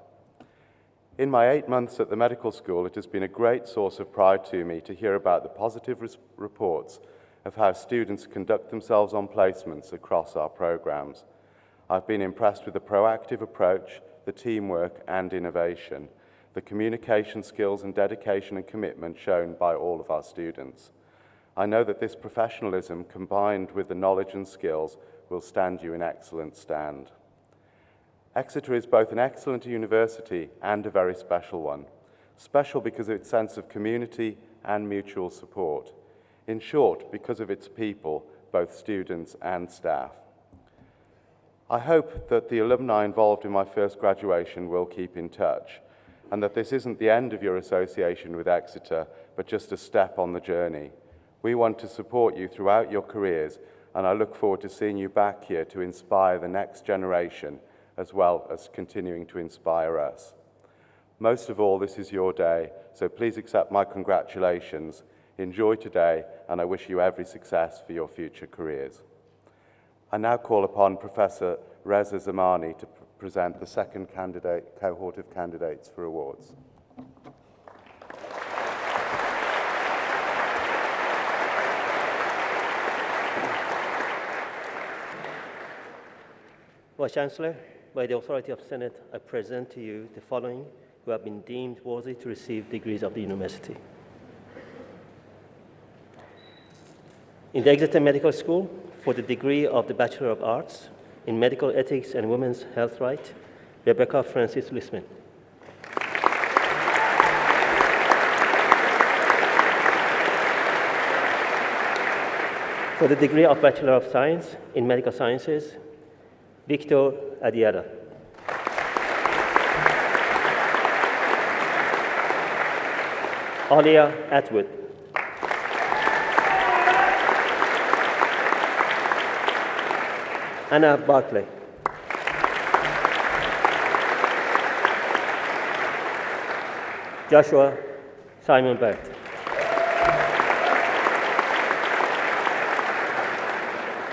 In my 8 months at the medical school, it has been a great source of pride to me to hear about the positive reports of how students conduct themselves on placements across our programs. I've been impressed with the proactive approach, the teamwork and innovation, the communication skills and dedication and commitment shown by all of our students. I know that this professionalism, combined with the knowledge and skills, will stand you in excellent stand. Exeter is both an excellent university and a very special one. Special because of its sense of community and mutual support. In short, because of its people, both students and staff. I hope that the alumni involved in my first graduation will keep in touch, and that this isn't the end of your association with Exeter, but just a step on the journey. We want to support you throughout your careers, and I look forward to seeing you back here to inspire the next generation as well as continuing to inspire us. Most of all, this is your day, so please accept my congratulations. Enjoy today, and I wish you every success for your future careers. I now call upon Professor Reza Zamani to present the second cohort of candidates for awards. Vice-Chancellor, by the authority of the Senate, I present to you the following who have been deemed worthy to receive degrees of the university. In the Exeter Medical School, for the degree of the Bachelor of Arts in Medical Ethics and Women's Health Right, Rebecca Francis Lissman. For the degree of Bachelor of Science in Medical Sciences, Victor Adiada. Alia Atwood. Anna Barclay. Joshua Simon Burt.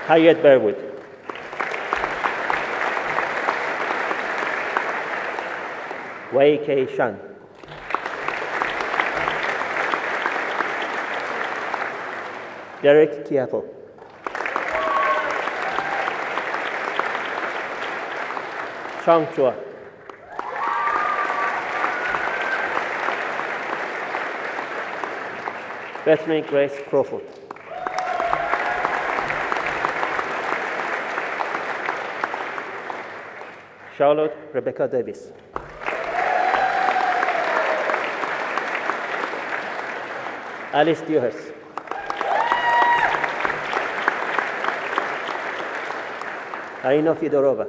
Harriet Bearwood. Wei K. Shan. Derek Kiapo. Chang Chua. Bethany Grace Crawford. Charlotte Rebecca Davis. Alice Dewhurst. Arina Fedorova.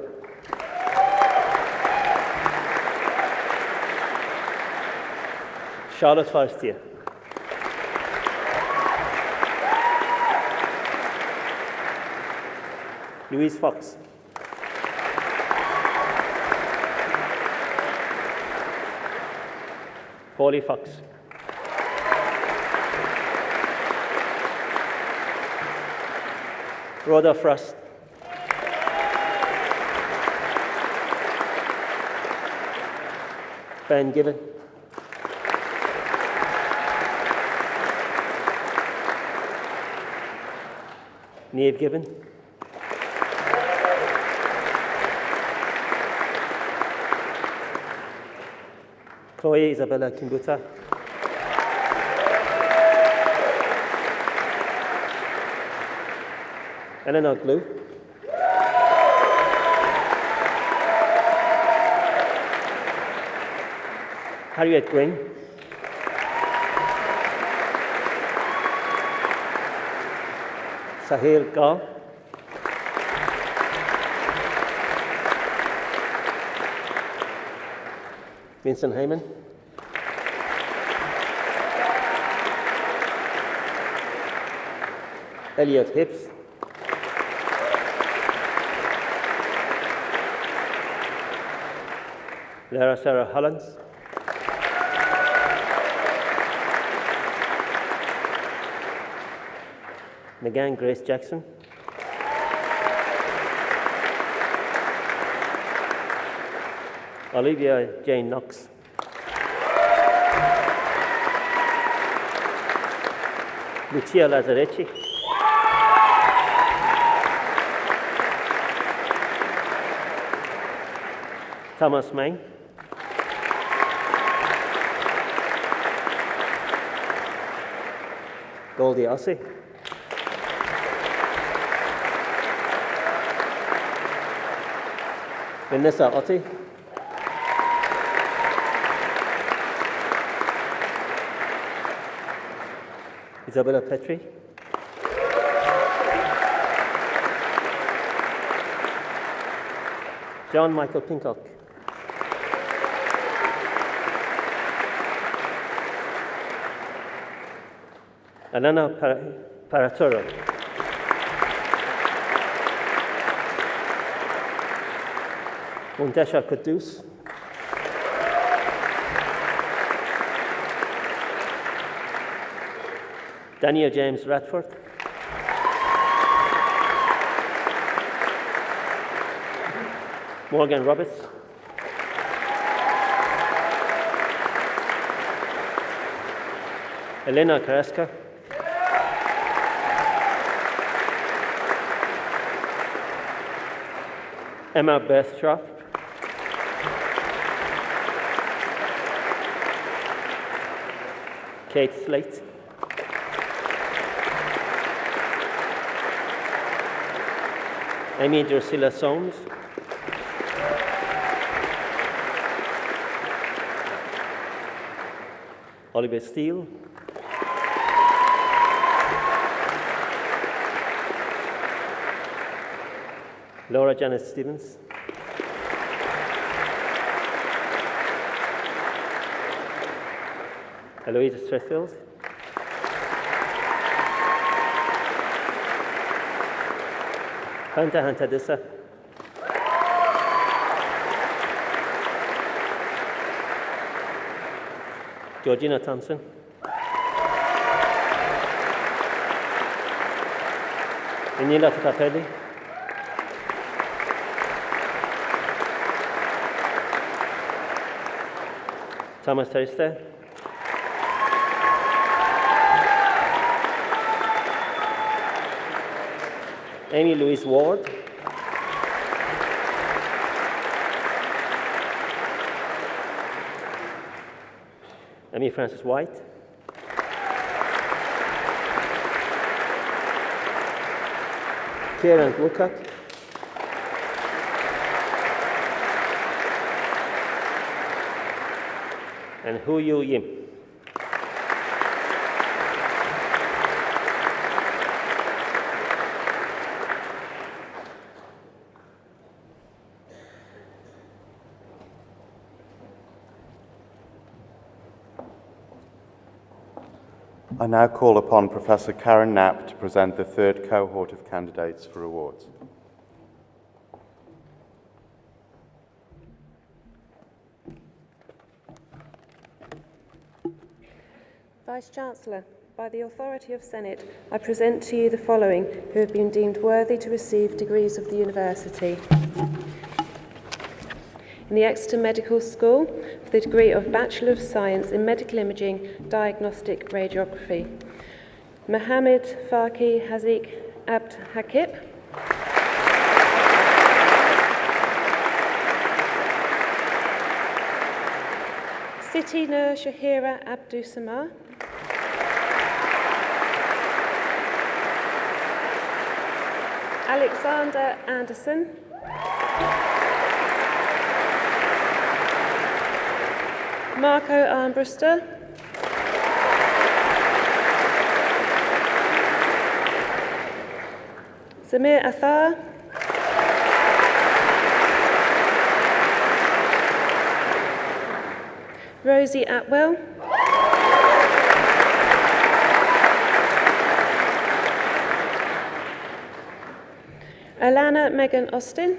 Charlotte Forestier. Louise Fox. Polly Fox. Rhoda Frost. Ben Given. Neve Given. Chloe Isabella Kimbuta. Eleanor Glue. Harriet Green. Sahil Gaul. Vincent Heyman. Elliot Hibbs. Lara Sarah Hollands. Megan Grace Jackson. Olivia Jane Knox. Lucia Lazzarecci. Thomas Mang. Goldie Ossie. Vanessa Otti. Isabella Petri. John Michael Pincock. Alana Paratoro. Muntesha Kudus, Daniel James Radford, Morgan Roberts, Elena Kareska, Emma Beth Sharp, Kate Slate, Amy Drusilla Soames, Oliver Steele, Laura Janet Stevens, Eloise Strathfield, Hunter Dissa, Georgina Thompson, Inila Capelli, Thomas Thursday, Amy Louise Ward, Amy Frances White, Kieran Woodcock, and Hu Yu Yim. I now call upon Professor Karen Knapp to present the third cohort of candidates for awards. Vice-Chancellor, by the authority of Senate, I present to you the following who have been deemed worthy to receive degrees of the University. In the Exeter Medical School, for the degree of Bachelor of Science in Medical Imaging, Diagnostic Radiography, Mohammed Faki Hazik Abd Hakib. Siti Nur Shahira Abdusamar. Alexander Anderson. Marco Armbruster. Samir Athar. Rosie Atwell. Alana Megan Austin.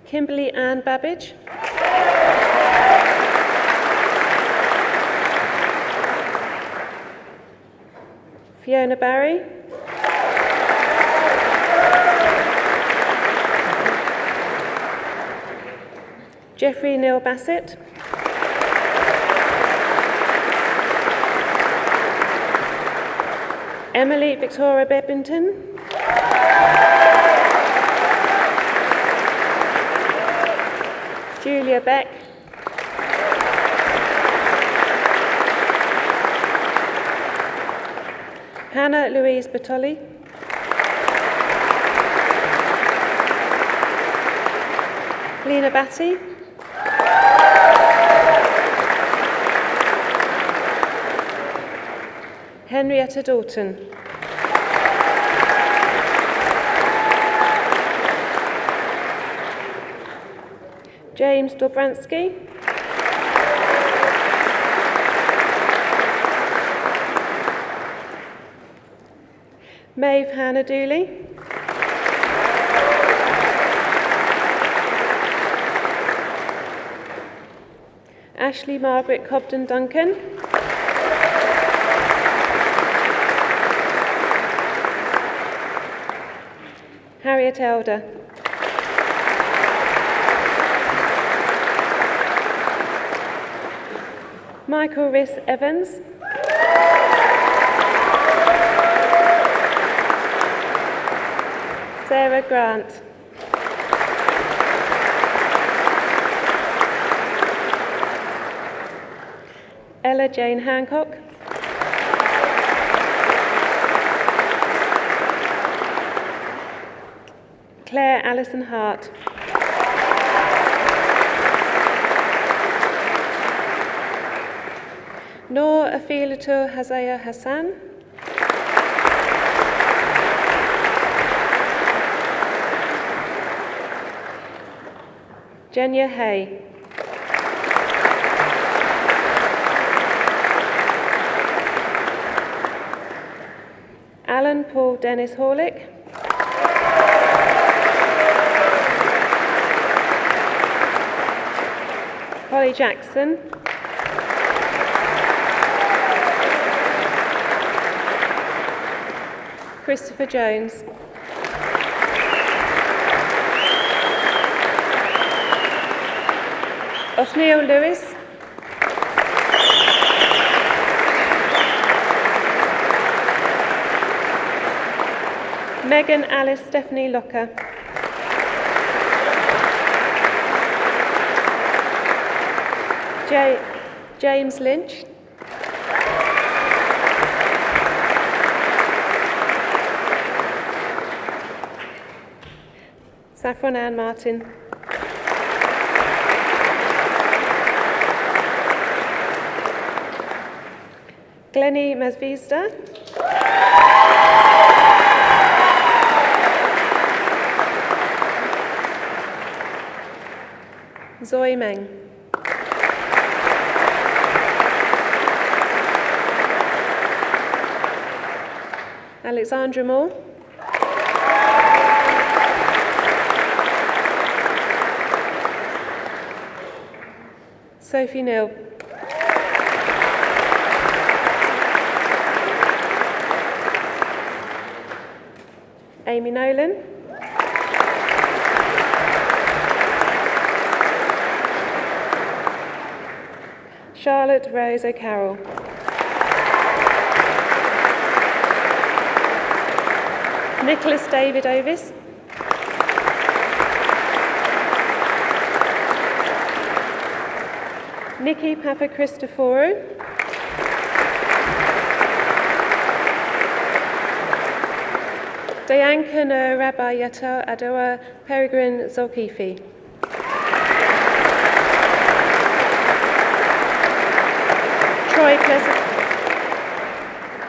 Kimberly Ann Babbage. Fiona Barry. Jeffrey Neil Bassett. Emily Victoria Bebbington. Julia Beck. Hannah Louise Bertolli. Lena Batty. Henrietta Dalton. James Dobransky. Maeve Hannah Dooley. Ashley Margaret Cobden Duncan. Harriet Elder. Michael Rhys Evans. Sarah Grant. Ella Jane Hancock. Claire Alison Hart. Noor Afilatu Hazaya Hassan. Jenya Hay. Alan Paul Dennis Horlick. Holly Jackson. Christopher Jones. Othniel Lewis. Megan Alice Stephanie Locker. James Lynch. Saffron Ann Martin. Glennie Masvista. Zoe Meng. Alexandra Moore. Sophie Neal. Amy Nolan. Charlotte Rose O'Carroll. Nicholas David Ovis. Nikki Papa Christoforou. Dayanka No Rabbi Yato Adoa Peregrine Zolkifi.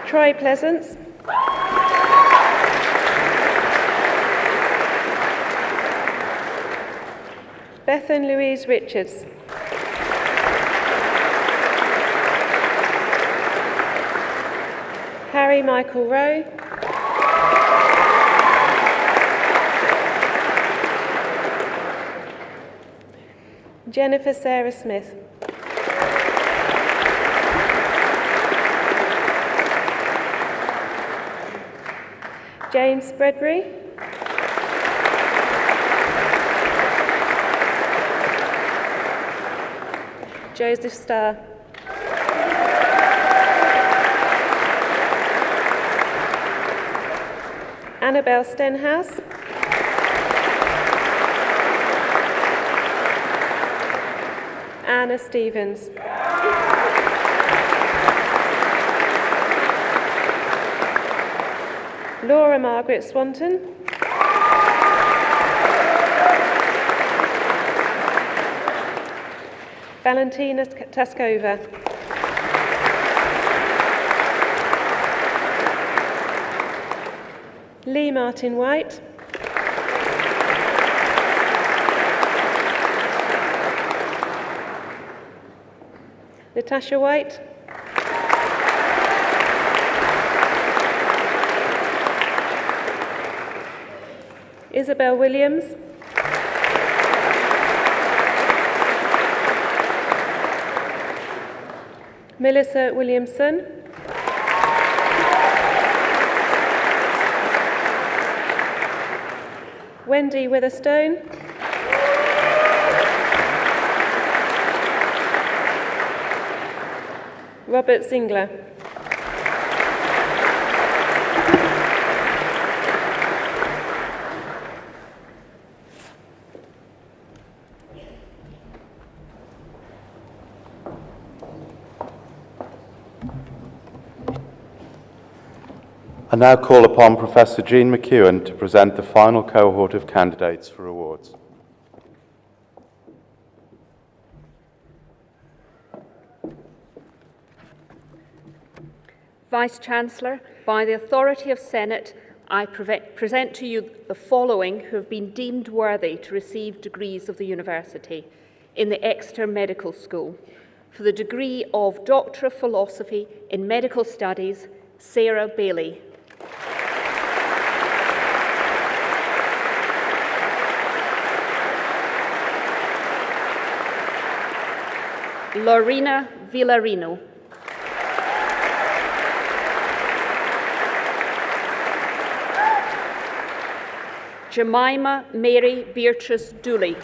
Troy Pleasance. Bethan Louise Richards. Harry Michael Rowe. Jennifer Sarah Smith. James Spreadbury. Joseph Starr. Annabelle Stenhouse. Anna Stevens. Laura Margaret Swanton. Valentina Taskova. Lee Martin White. Natasha White. Isabel Williams. Melissa Williamson. Wendy Witherstone. Robert Zingler. I now call upon Professor Jean McEwen to present the final cohort of candidates for awards. Vice-Chancellor, by the authority of Senate, I present to you the following who have been deemed worthy to receive degrees of the University in the Exeter Medical School. For the degree of Doctor of Philosophy in Medical Studies, Sarah Bailey. Lorena Villarino. Jemima Mary Beatrice Dooley.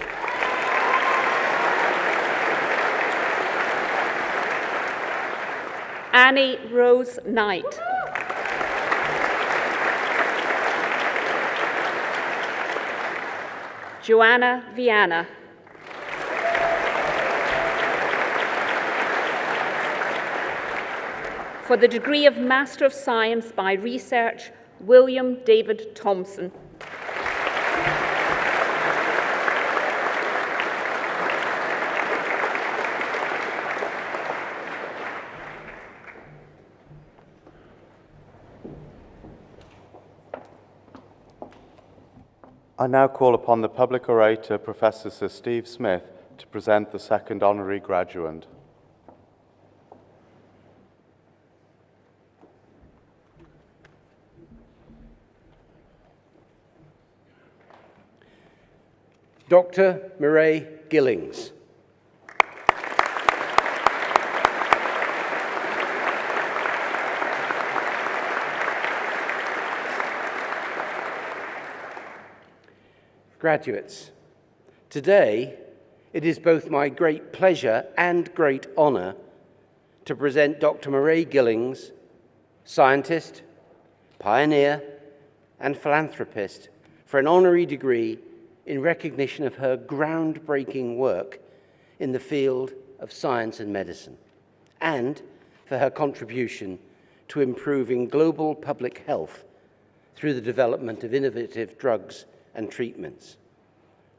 Annie Rose Knight. Joanna Viana. For the degree of Master of Science by Research, William David Thompson. I now call upon the public orator, Professor Sir Steve Smith, to present the second honorary graduand. Dr. Murray Gillings. Graduates, today it is both my great pleasure and great honour to present Dr. Murray Gillings, scientist, pioneer and philanthropist, for an honorary degree in recognition of her groundbreaking work in the field of science and medicine, and for her contribution to improving global public health through the development of innovative drugs and treatments.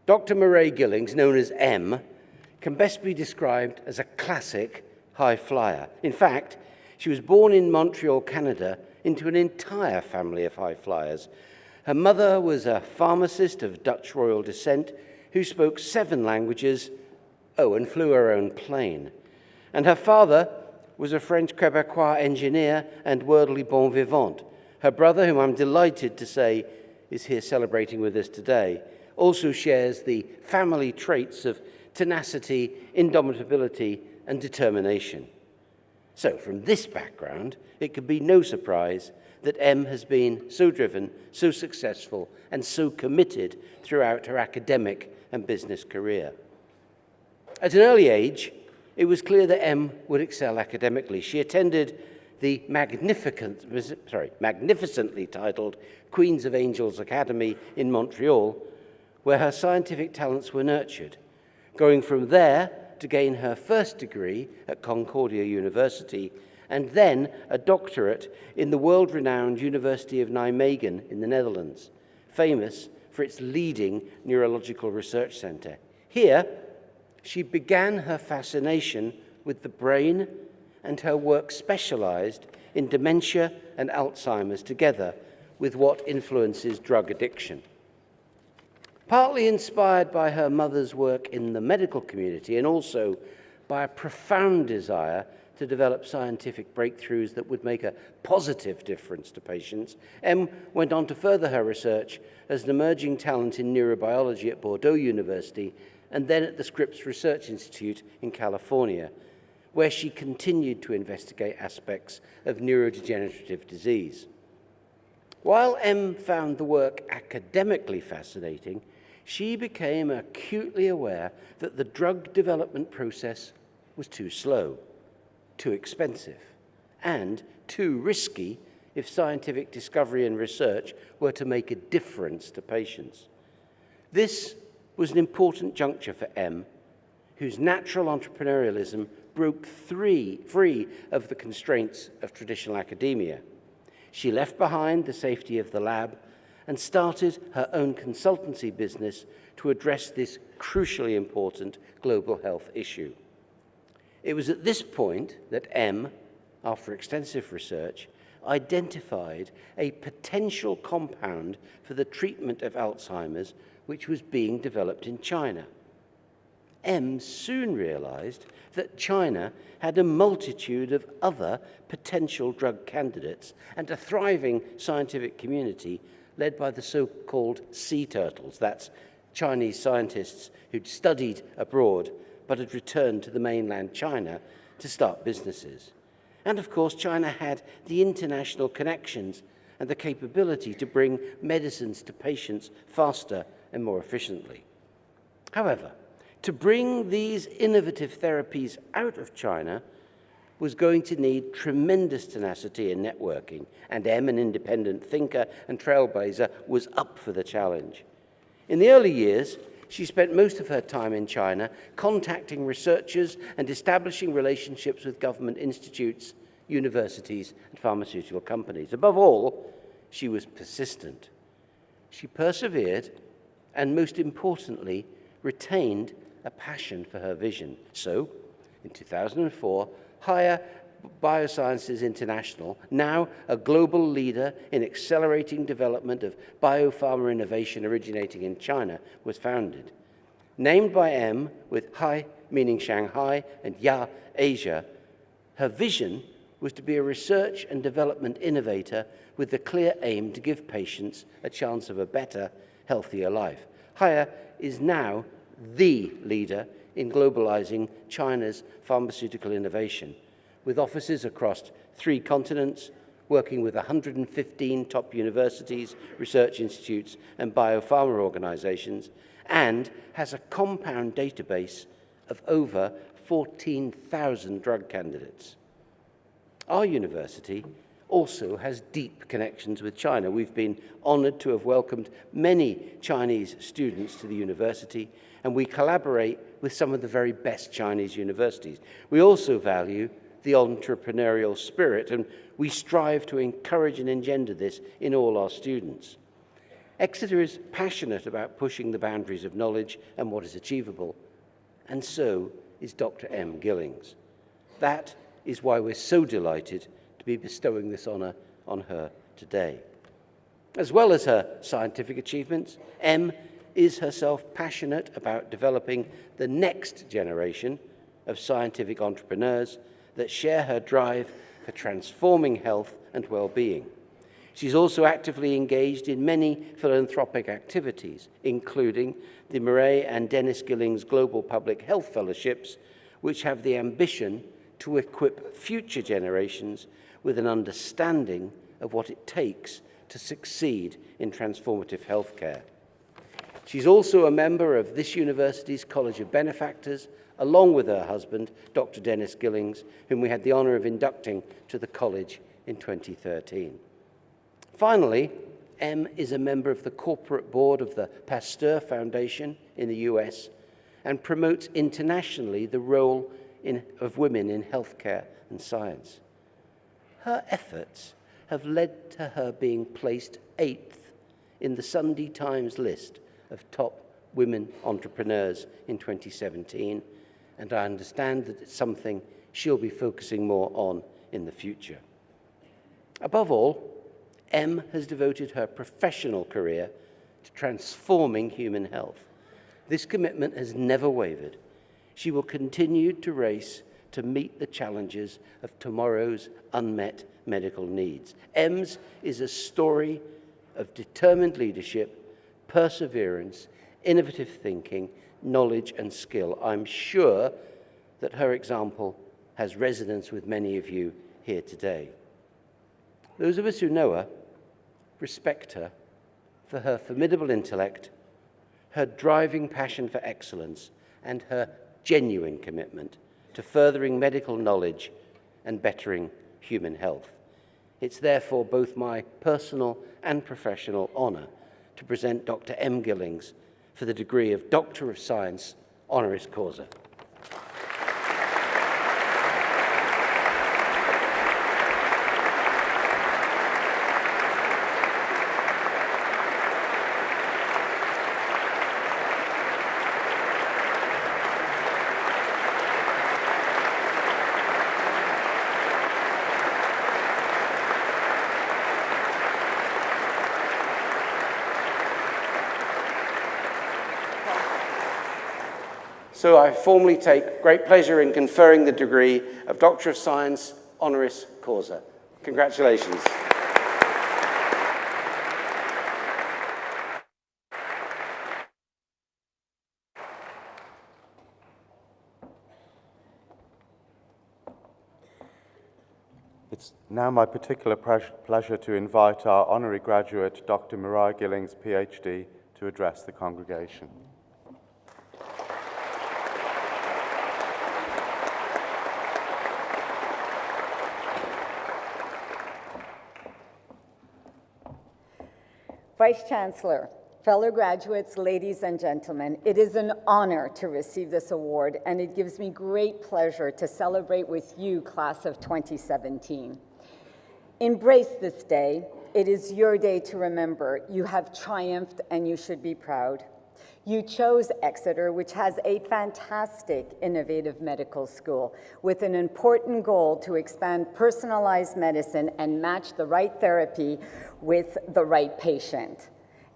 Dr. Murray Gillings, known as M, can best be described as a classic high flyer. In fact, she was born in Montreal, Canada, into an entire family of high flyers. Her mother was a pharmacist of Dutch royal descent who spoke 7 languages, and flew her own plane. And her father was a French Quebecois engineer and worldly bon vivant. Her brother, whom I'm delighted to say is here celebrating with us today, also shares the family traits of tenacity, indomitability, and determination. So from this background, it could be no surprise that M has been so driven, so successful, and so committed throughout her academic and business career. At an early age, it was clear that M would excel academically. She attended the magnificently titled Queens of Angels Academy in Montreal, where her scientific talents were nurtured, going from there to gain her first degree at Concordia University, and then a doctorate in the world-renowned University of Nijmegen in the Netherlands, famous for its leading neurological research center. Here, she began her fascination with the brain, and her work specialized in dementia and Alzheimer's, together with what influences drug addiction. Partly inspired by her mother's work in the medical community and also by a profound desire to develop scientific breakthroughs that would make a positive difference to patients, Em went on to further her research as an emerging talent in neurobiology at Bordeaux University and then at the Scripps Research Institute in California, where she continued to investigate aspects of neurodegenerative disease. While Em found the work academically fascinating, she became acutely aware that the drug development process was too slow, too expensive, and too risky if scientific discovery and research were to make a difference to patients. This was an important juncture for Em, whose natural entrepreneurialism broke free of the constraints of traditional academia. She left behind the safety of the lab and started her own consultancy business to address this crucially important global health issue. It was at this point that Em, after extensive research, identified a potential compound for the treatment of Alzheimer's which was being developed in China. Em soon realized that China had a multitude of other potential drug candidates and a thriving scientific community led by the so-called sea turtles. That's Chinese scientists who'd studied abroad but had returned to the mainland China to start businesses. And of course, China had the international connections and the capability to bring medicines to patients faster and more efficiently. However, to bring these innovative therapies out of China was going to need tremendous tenacity and networking, and Em, an independent thinker and trailblazer, was up for the challenge. In the early years, she spent most of her time in China contacting researchers and establishing relationships with government institutes, universities, and pharmaceutical companies. Above all, she was persistent. She persevered and, most importantly, retained a passion for her vision. So, in 2004, Haier Biosciences International, now a global leader in accelerating development of biopharma innovation originating in China, was founded. Named by Em, with Hai meaning Shanghai and Ya, Asia, her vision was to be a research and development innovator with the clear aim to give patients a chance of a better, healthier life. Haier is now the leader in globalizing China's pharmaceutical innovation, with offices across 3 continents, working with 115 top universities, research institutes, and biopharma organizations, and has a compound database of over 14,000 drug candidates. Our university also has deep connections with China. We've been honored to have welcomed many Chinese students to the university, and we collaborate with some of the very best Chinese universities. We also value the entrepreneurial spirit, and we strive to encourage and engender this in all our students. Exeter is passionate about pushing the boundaries of knowledge and what is achievable, and so is Dr. Em Gillings. That is why we're so delighted to be bestowing this honor on her today. As well as her scientific achievements, Em is herself passionate about developing the next generation of scientific entrepreneurs that share her drive for transforming health and well-being. She's also actively engaged in many philanthropic activities, including the Murray and Dennis Gillings Global Public Health Fellowships, which have the ambition to equip future generations with an understanding of what it takes to succeed in transformative healthcare. She's also a member of this university's College of Benefactors, along with her husband, Dr. Dennis Gillings, whom we had the honor of inducting to the college in 2013. Finally, Em is a member of the corporate board of the Pasteur Foundation in the US and promotes internationally the role of women in healthcare and science. Her efforts have led to her being placed 8th in the Sunday Times list of top women entrepreneurs in 2017, and I understand that it's something she'll be focusing more on in the future. Above all, Em has devoted her professional career to transforming human health. This commitment has never wavered. She will continue to race to meet the challenges of tomorrow's unmet medical needs. EMS is a story of determined leadership, perseverance, innovative thinking, knowledge and skill. I'm sure that her example has resonance with many of you here today. Those of us who know her respect her for her formidable intellect, her driving passion for excellence, and her genuine commitment to furthering medical knowledge and bettering human health. It's therefore both my personal and professional honour to present Dr. M. Gillings for the degree of Doctor of Science, honoris causa. So I formally take great pleasure in conferring the degree of Doctor of Science, honoris causa. Congratulations. It's now my particular pleasure to invite our honorary graduate, Dr. Mariah Gillings, PhD, to address the congregation. Vice-Chancellor, fellow graduates, ladies and gentlemen, it is an honor to receive this award, and it gives me great pleasure to celebrate with you, class of 2017. Embrace this day. It is your day to remember. You have triumphed, and you should be proud. You chose Exeter, which has a fantastic, innovative medical school with an important goal to expand personalized medicine and match the right therapy with the right patient.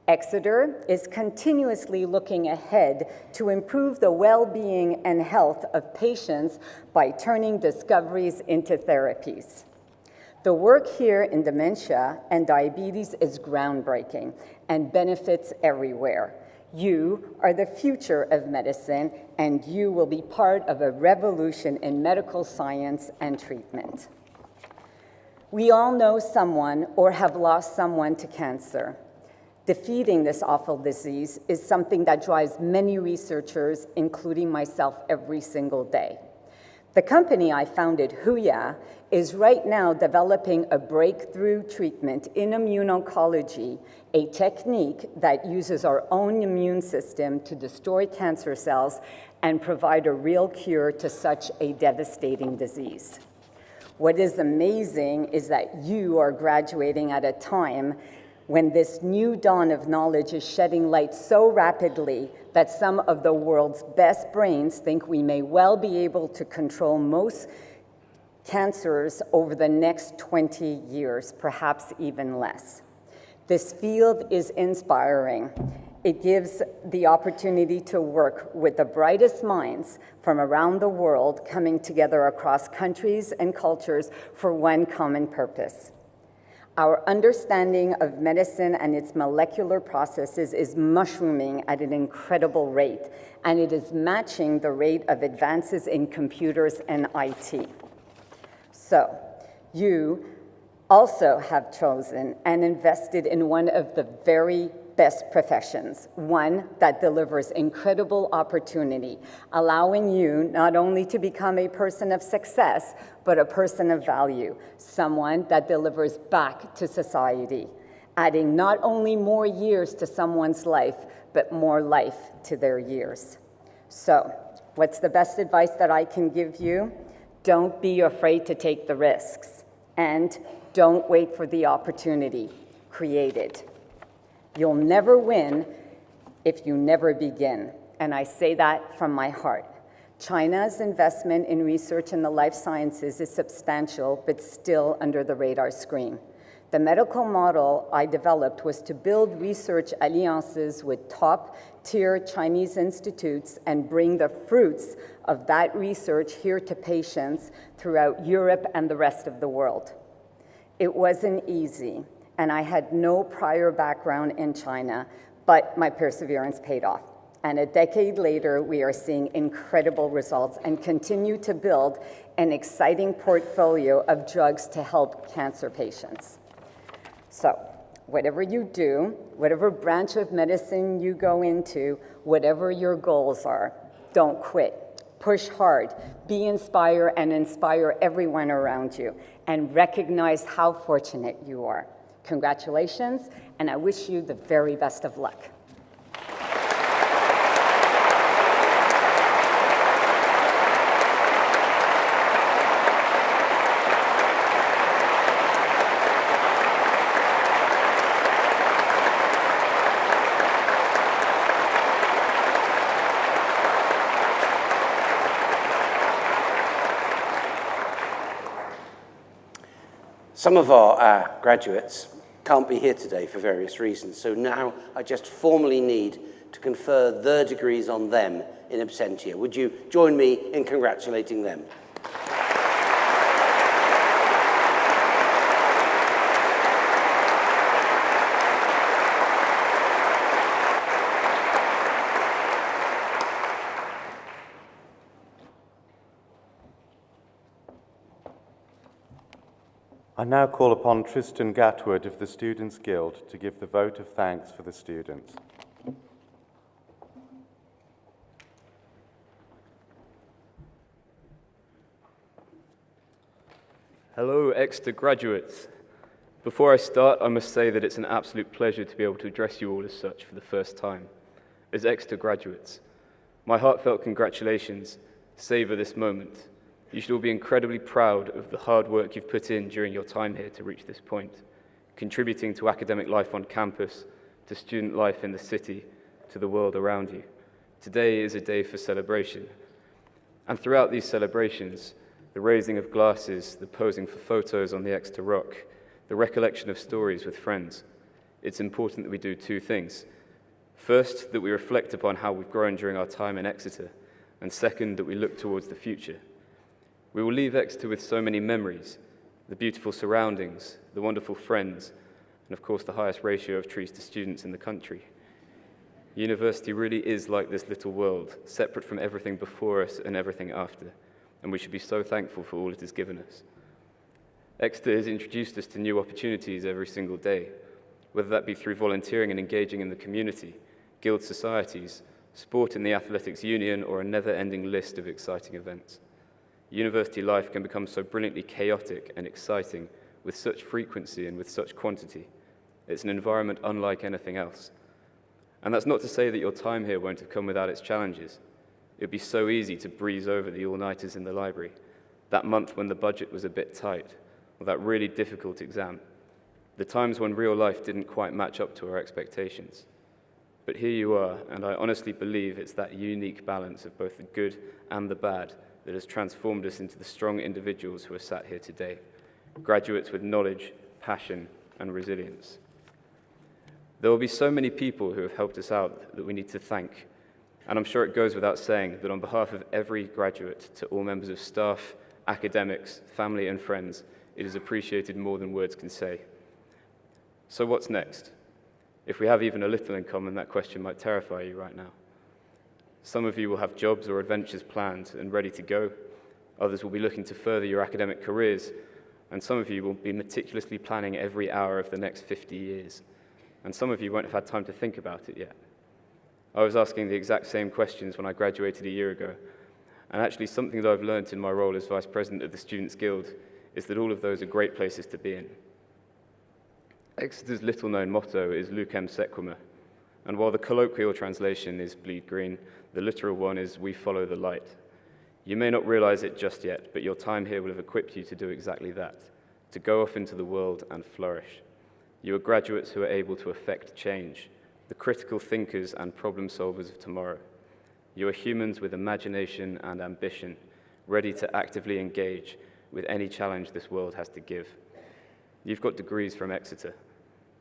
Exeter is continuously looking ahead to improve the well-being and health of patients by turning discoveries into therapies. The work here in dementia and diabetes is groundbreaking and benefits everywhere. You are the future of medicine, and you will be part of a revolution in medical science and treatment. We all know someone or have lost someone to cancer. Defeating this awful disease is something that drives many researchers, including myself, every single day. The company I founded, Huya, is right now developing a breakthrough treatment in immuno-oncology, a technique that uses our own immune system to destroy cancer cells and provide a real cure to such a devastating disease. What is amazing is that you are graduating at a time when this new dawn of knowledge is shedding light so rapidly that some of the world's best brains think we may well be able to control most cancers over the next 20 years, perhaps even less. This field is inspiring. It gives the opportunity to work with the brightest minds from around the world coming together across countries and cultures for one common purpose. Our understanding of medicine and its molecular processes is mushrooming at an incredible rate, and it is matching the rate of advances in computers and IT. So, you also have chosen and invested in one of the very best professions, one that delivers incredible opportunity, allowing you not only to become a person of success, but a person of value, someone that delivers back to society, adding not only more years to someone's life, but more life to their years. So, what's the best advice that I can give you? Don't be afraid to take the risks, and don't wait for the opportunity. Create it. You'll never win if you never begin, and I say that from my heart. China's investment in research in the life sciences is substantial, but still under the radar screen. The medical model I developed was to build research alliances with top-tier Chinese institutes and bring the fruits of that research here to patients throughout Europe and the rest of the world. It wasn't easy, and I had no prior background in China, but my perseverance paid off. And a decade later, we are seeing incredible results and continue to build an exciting portfolio of drugs to help cancer patients. So, whatever you do, whatever branch of medicine you go into, whatever your goals are, don't quit. Push hard, be inspired, and inspire everyone around you, and recognize how fortunate you are. Congratulations, and I wish you the very best of luck. Some of our graduates can't be here today for various reasons, so now I just formally need to confer their degrees on them in absentia. Would you join me in congratulating them? I now call upon Tristan Gatwood of the Students' Guild to give the vote of thanks for the students. Hello, Exeter graduates. Before I start, I must say that it's an absolute pleasure to be able to address you all as such for the first time. As Exeter graduates, my heartfelt congratulations. Savor this moment. You should all be incredibly proud of the hard work you've put in during your time here to reach this point, contributing to academic life on campus, to student life in the city, to the world around you. Today is a day for celebration. And throughout these celebrations, the raising of glasses, the posing for photos on the Exeter Rock, the recollection of stories with friends, it's important that we do two things. First, that we reflect upon how we've grown during our time in Exeter, and second, that we look towards the future. We will leave Exeter with so many memories, the beautiful surroundings, the wonderful friends, and of course the highest ratio of trees to students in the country. University really is like this little world, separate from everything before us and everything after, and we should be so thankful for all it has given us. Exeter has introduced us to new opportunities every single day, whether that be through volunteering and engaging in the community, guild societies, sport in the athletics union, or a never-ending list of exciting events. University life can become so brilliantly chaotic and exciting with such frequency and with such quantity. It's an environment unlike anything else. And that's not to say that your time here won't have come without its challenges. It'd be so easy to breeze over the all-nighters in the library, that month when the budget was a bit tight, or that really difficult exam, the times when real life didn't quite match up to our expectations. But here you are, and I honestly believe it's that unique balance of both the good and the bad that has transformed us into the strong individuals who are sat here today, graduates with knowledge, passion, and resilience. There will be so many people who have helped us out that we need to thank, and I'm sure it goes without saying that on behalf of every graduate, to all members of staff, academics, family, and friends, it is appreciated more than words can say. So what's next? If we have even a little in common, that question might terrify you right now. Some of you will have jobs or adventures planned and ready to go. Others will be looking to further your academic careers. And some of you will be meticulously planning every hour of the next 50 years. And some of you won't have had time to think about it yet. I was asking the exact same questions when I graduated a year ago. And actually something that I've learned in my role as Vice President of the Students' Guild is that all of those are great places to be in. Exeter's little-known motto is Lucem Sequitur. And while the colloquial translation is bleed green, the literal one is we follow the light. You may not realize it just yet, but your time here will have equipped you to do exactly that, to go off into the world and flourish. You are graduates who are able to affect change, the critical thinkers and problem solvers of tomorrow. You are humans with imagination and ambition, ready to actively engage with any challenge this world has to give. You've got degrees from Exeter,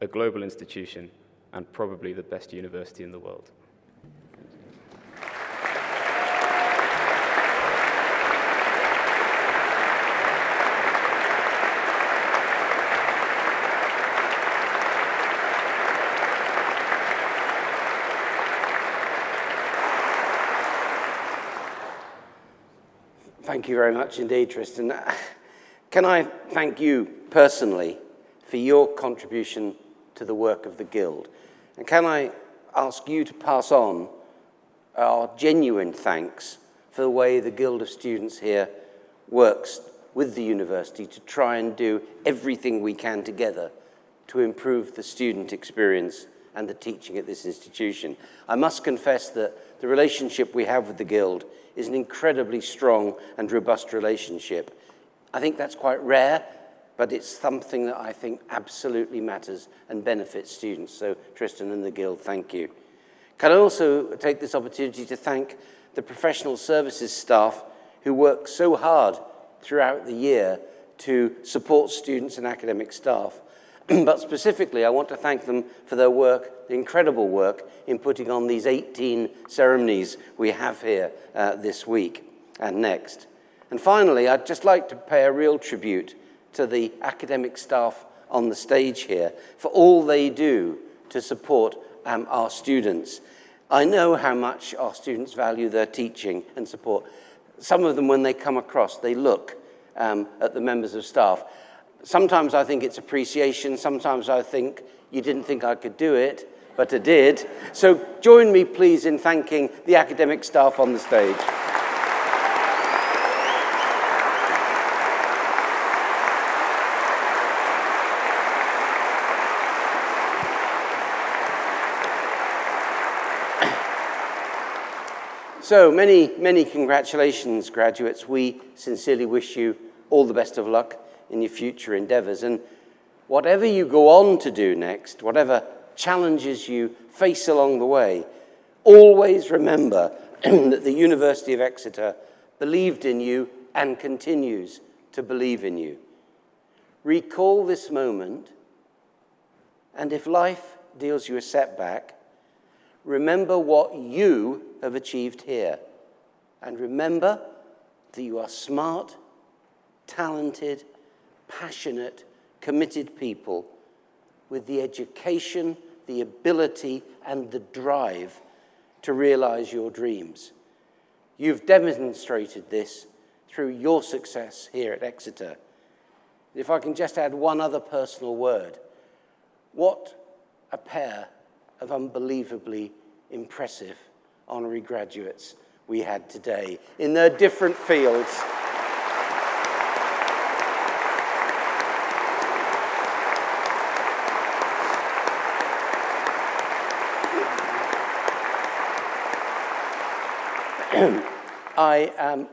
a global institution, and probably the best university in the world. Thank you very much indeed, Tristan. Can I thank you personally for your contribution to the work of the Guild? And can I ask you to pass on our genuine thanks for the way the Guild of Students here works with the university to try and do everything we can together to improve the student experience and the teaching at this institution. I must confess that the relationship we have with the Guild is an incredibly strong and robust relationship. I think that's quite rare, but it's something that I think absolutely matters and benefits students. So Tristan and the Guild, thank you. Can I also take this opportunity to thank the professional services staff who work so hard throughout the year to support students and academic staff. But specifically, I want to thank them for their work, the incredible work in putting on these 18 ceremonies we have here this week and next. And finally, I'd just like to pay a real tribute to the academic staff on the stage here for all they do to support our students. I know how much our students value their teaching and support. Some of them, when they come across, they look at the members of staff. Sometimes I think it's appreciation, sometimes I think, you didn't think I could do it, but I did. So join me, please, in thanking the academic staff on the stage. So many congratulations, graduates. We sincerely wish you all the best of luck in your future endeavors. And whatever you go on to do next, whatever challenges you face along the way, always remember that the University of Exeter believed in you and continues to believe in you. Recall this moment, and if life deals you a setback, remember what you have achieved here. And remember that you are smart, talented, passionate, committed people with the education, the ability, and the drive to realize your dreams. You've demonstrated this through your success here at Exeter. If I can just add one other personal word, what a pair of unbelievably impressive honorary graduates we had today in their different fields.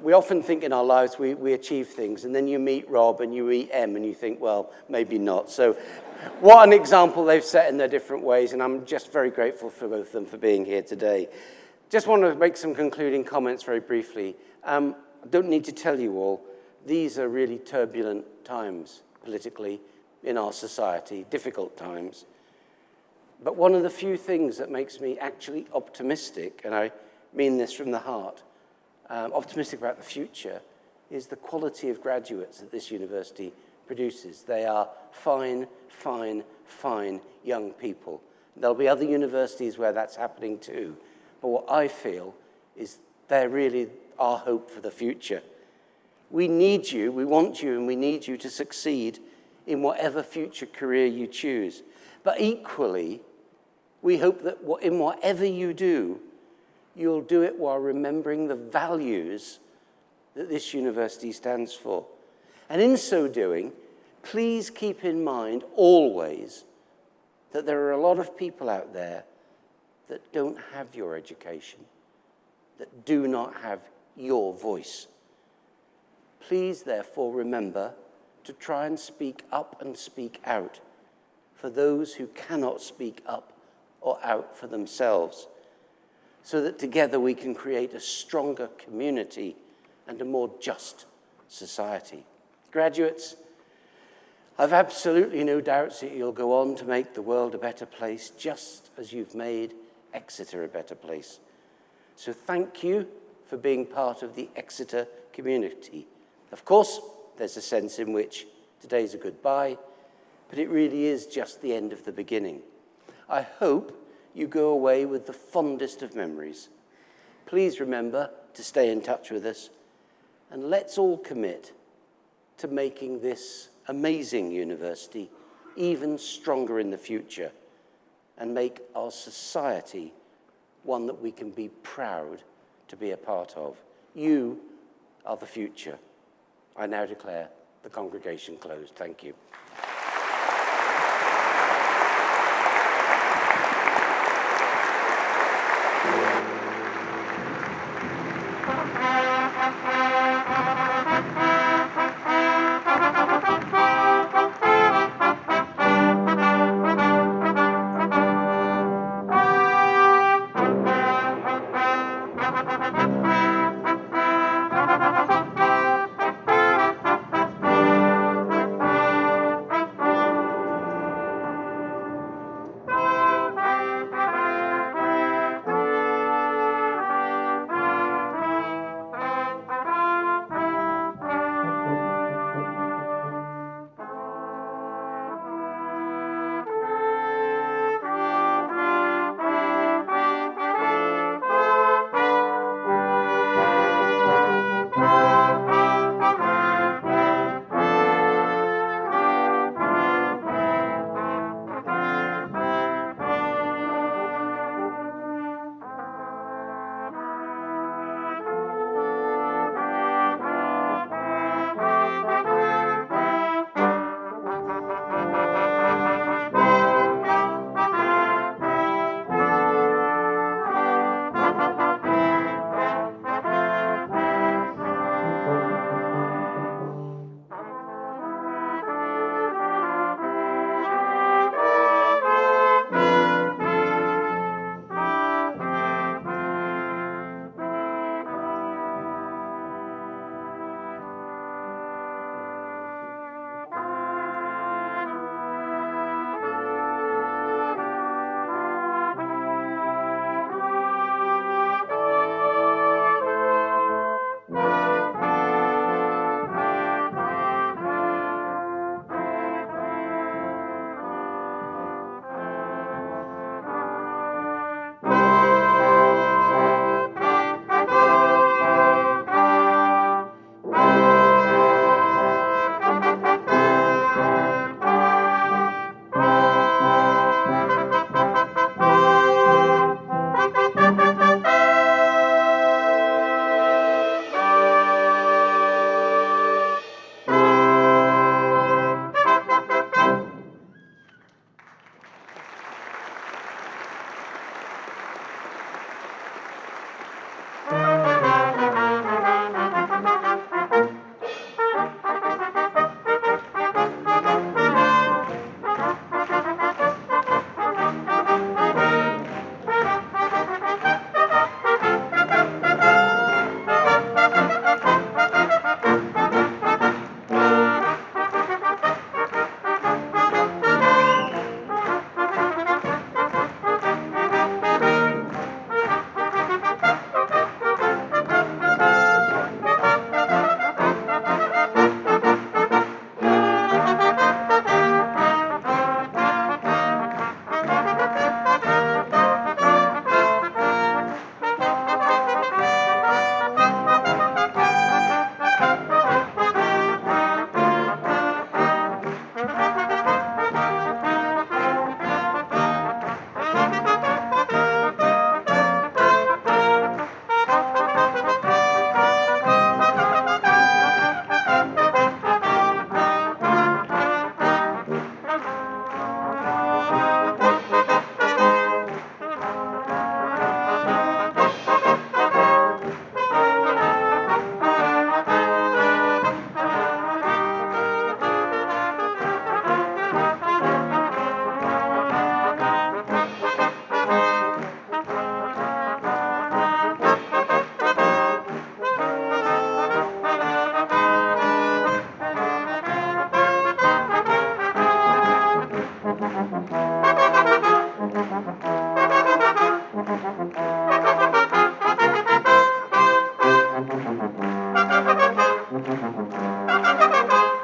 We often think in our lives we achieve things, and then you meet Rob and you meet Em and you think, well, maybe not. So what an example they've set in their different ways, and I'm just very grateful for both of them for being here today. Just want to make some concluding comments very briefly. I don't need to tell you all, these are really turbulent times politically in our society, difficult times. But one of the few things that makes me actually optimistic, and I mean this from the heart, optimistic about the future, is the quality of graduates that this university produces. They are fine, fine, fine young people. There'll be other universities where that's happening too. But what I feel is they're really our hope for the future. We need you, we want you, and we need you to succeed in whatever future career you choose. But equally, we hope that in whatever you do, you'll do it while remembering the values that this university stands for. And in so doing, please keep in mind always that there are a lot of people out there that don't have your education, that do not have your voice. Please, therefore, remember to try and speak up and speak out for those who cannot speak up or out for themselves, so that together we can create a stronger community and a more just society. Graduates, I've absolutely no doubts that you'll go on to make the world a better place, just as you've made Exeter a better place. So thank you for being part of the Exeter community. Of course, there's a sense in which today's a goodbye, but it really is just the end of the beginning. I hope you go away with the fondest of memories. Please remember to stay in touch with us, and let's all commit to making this amazing university even stronger in the future and make our society one that we can be proud to be a part of. You are the future. I now declare the congregation closed. Thank you.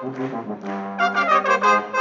Thank you.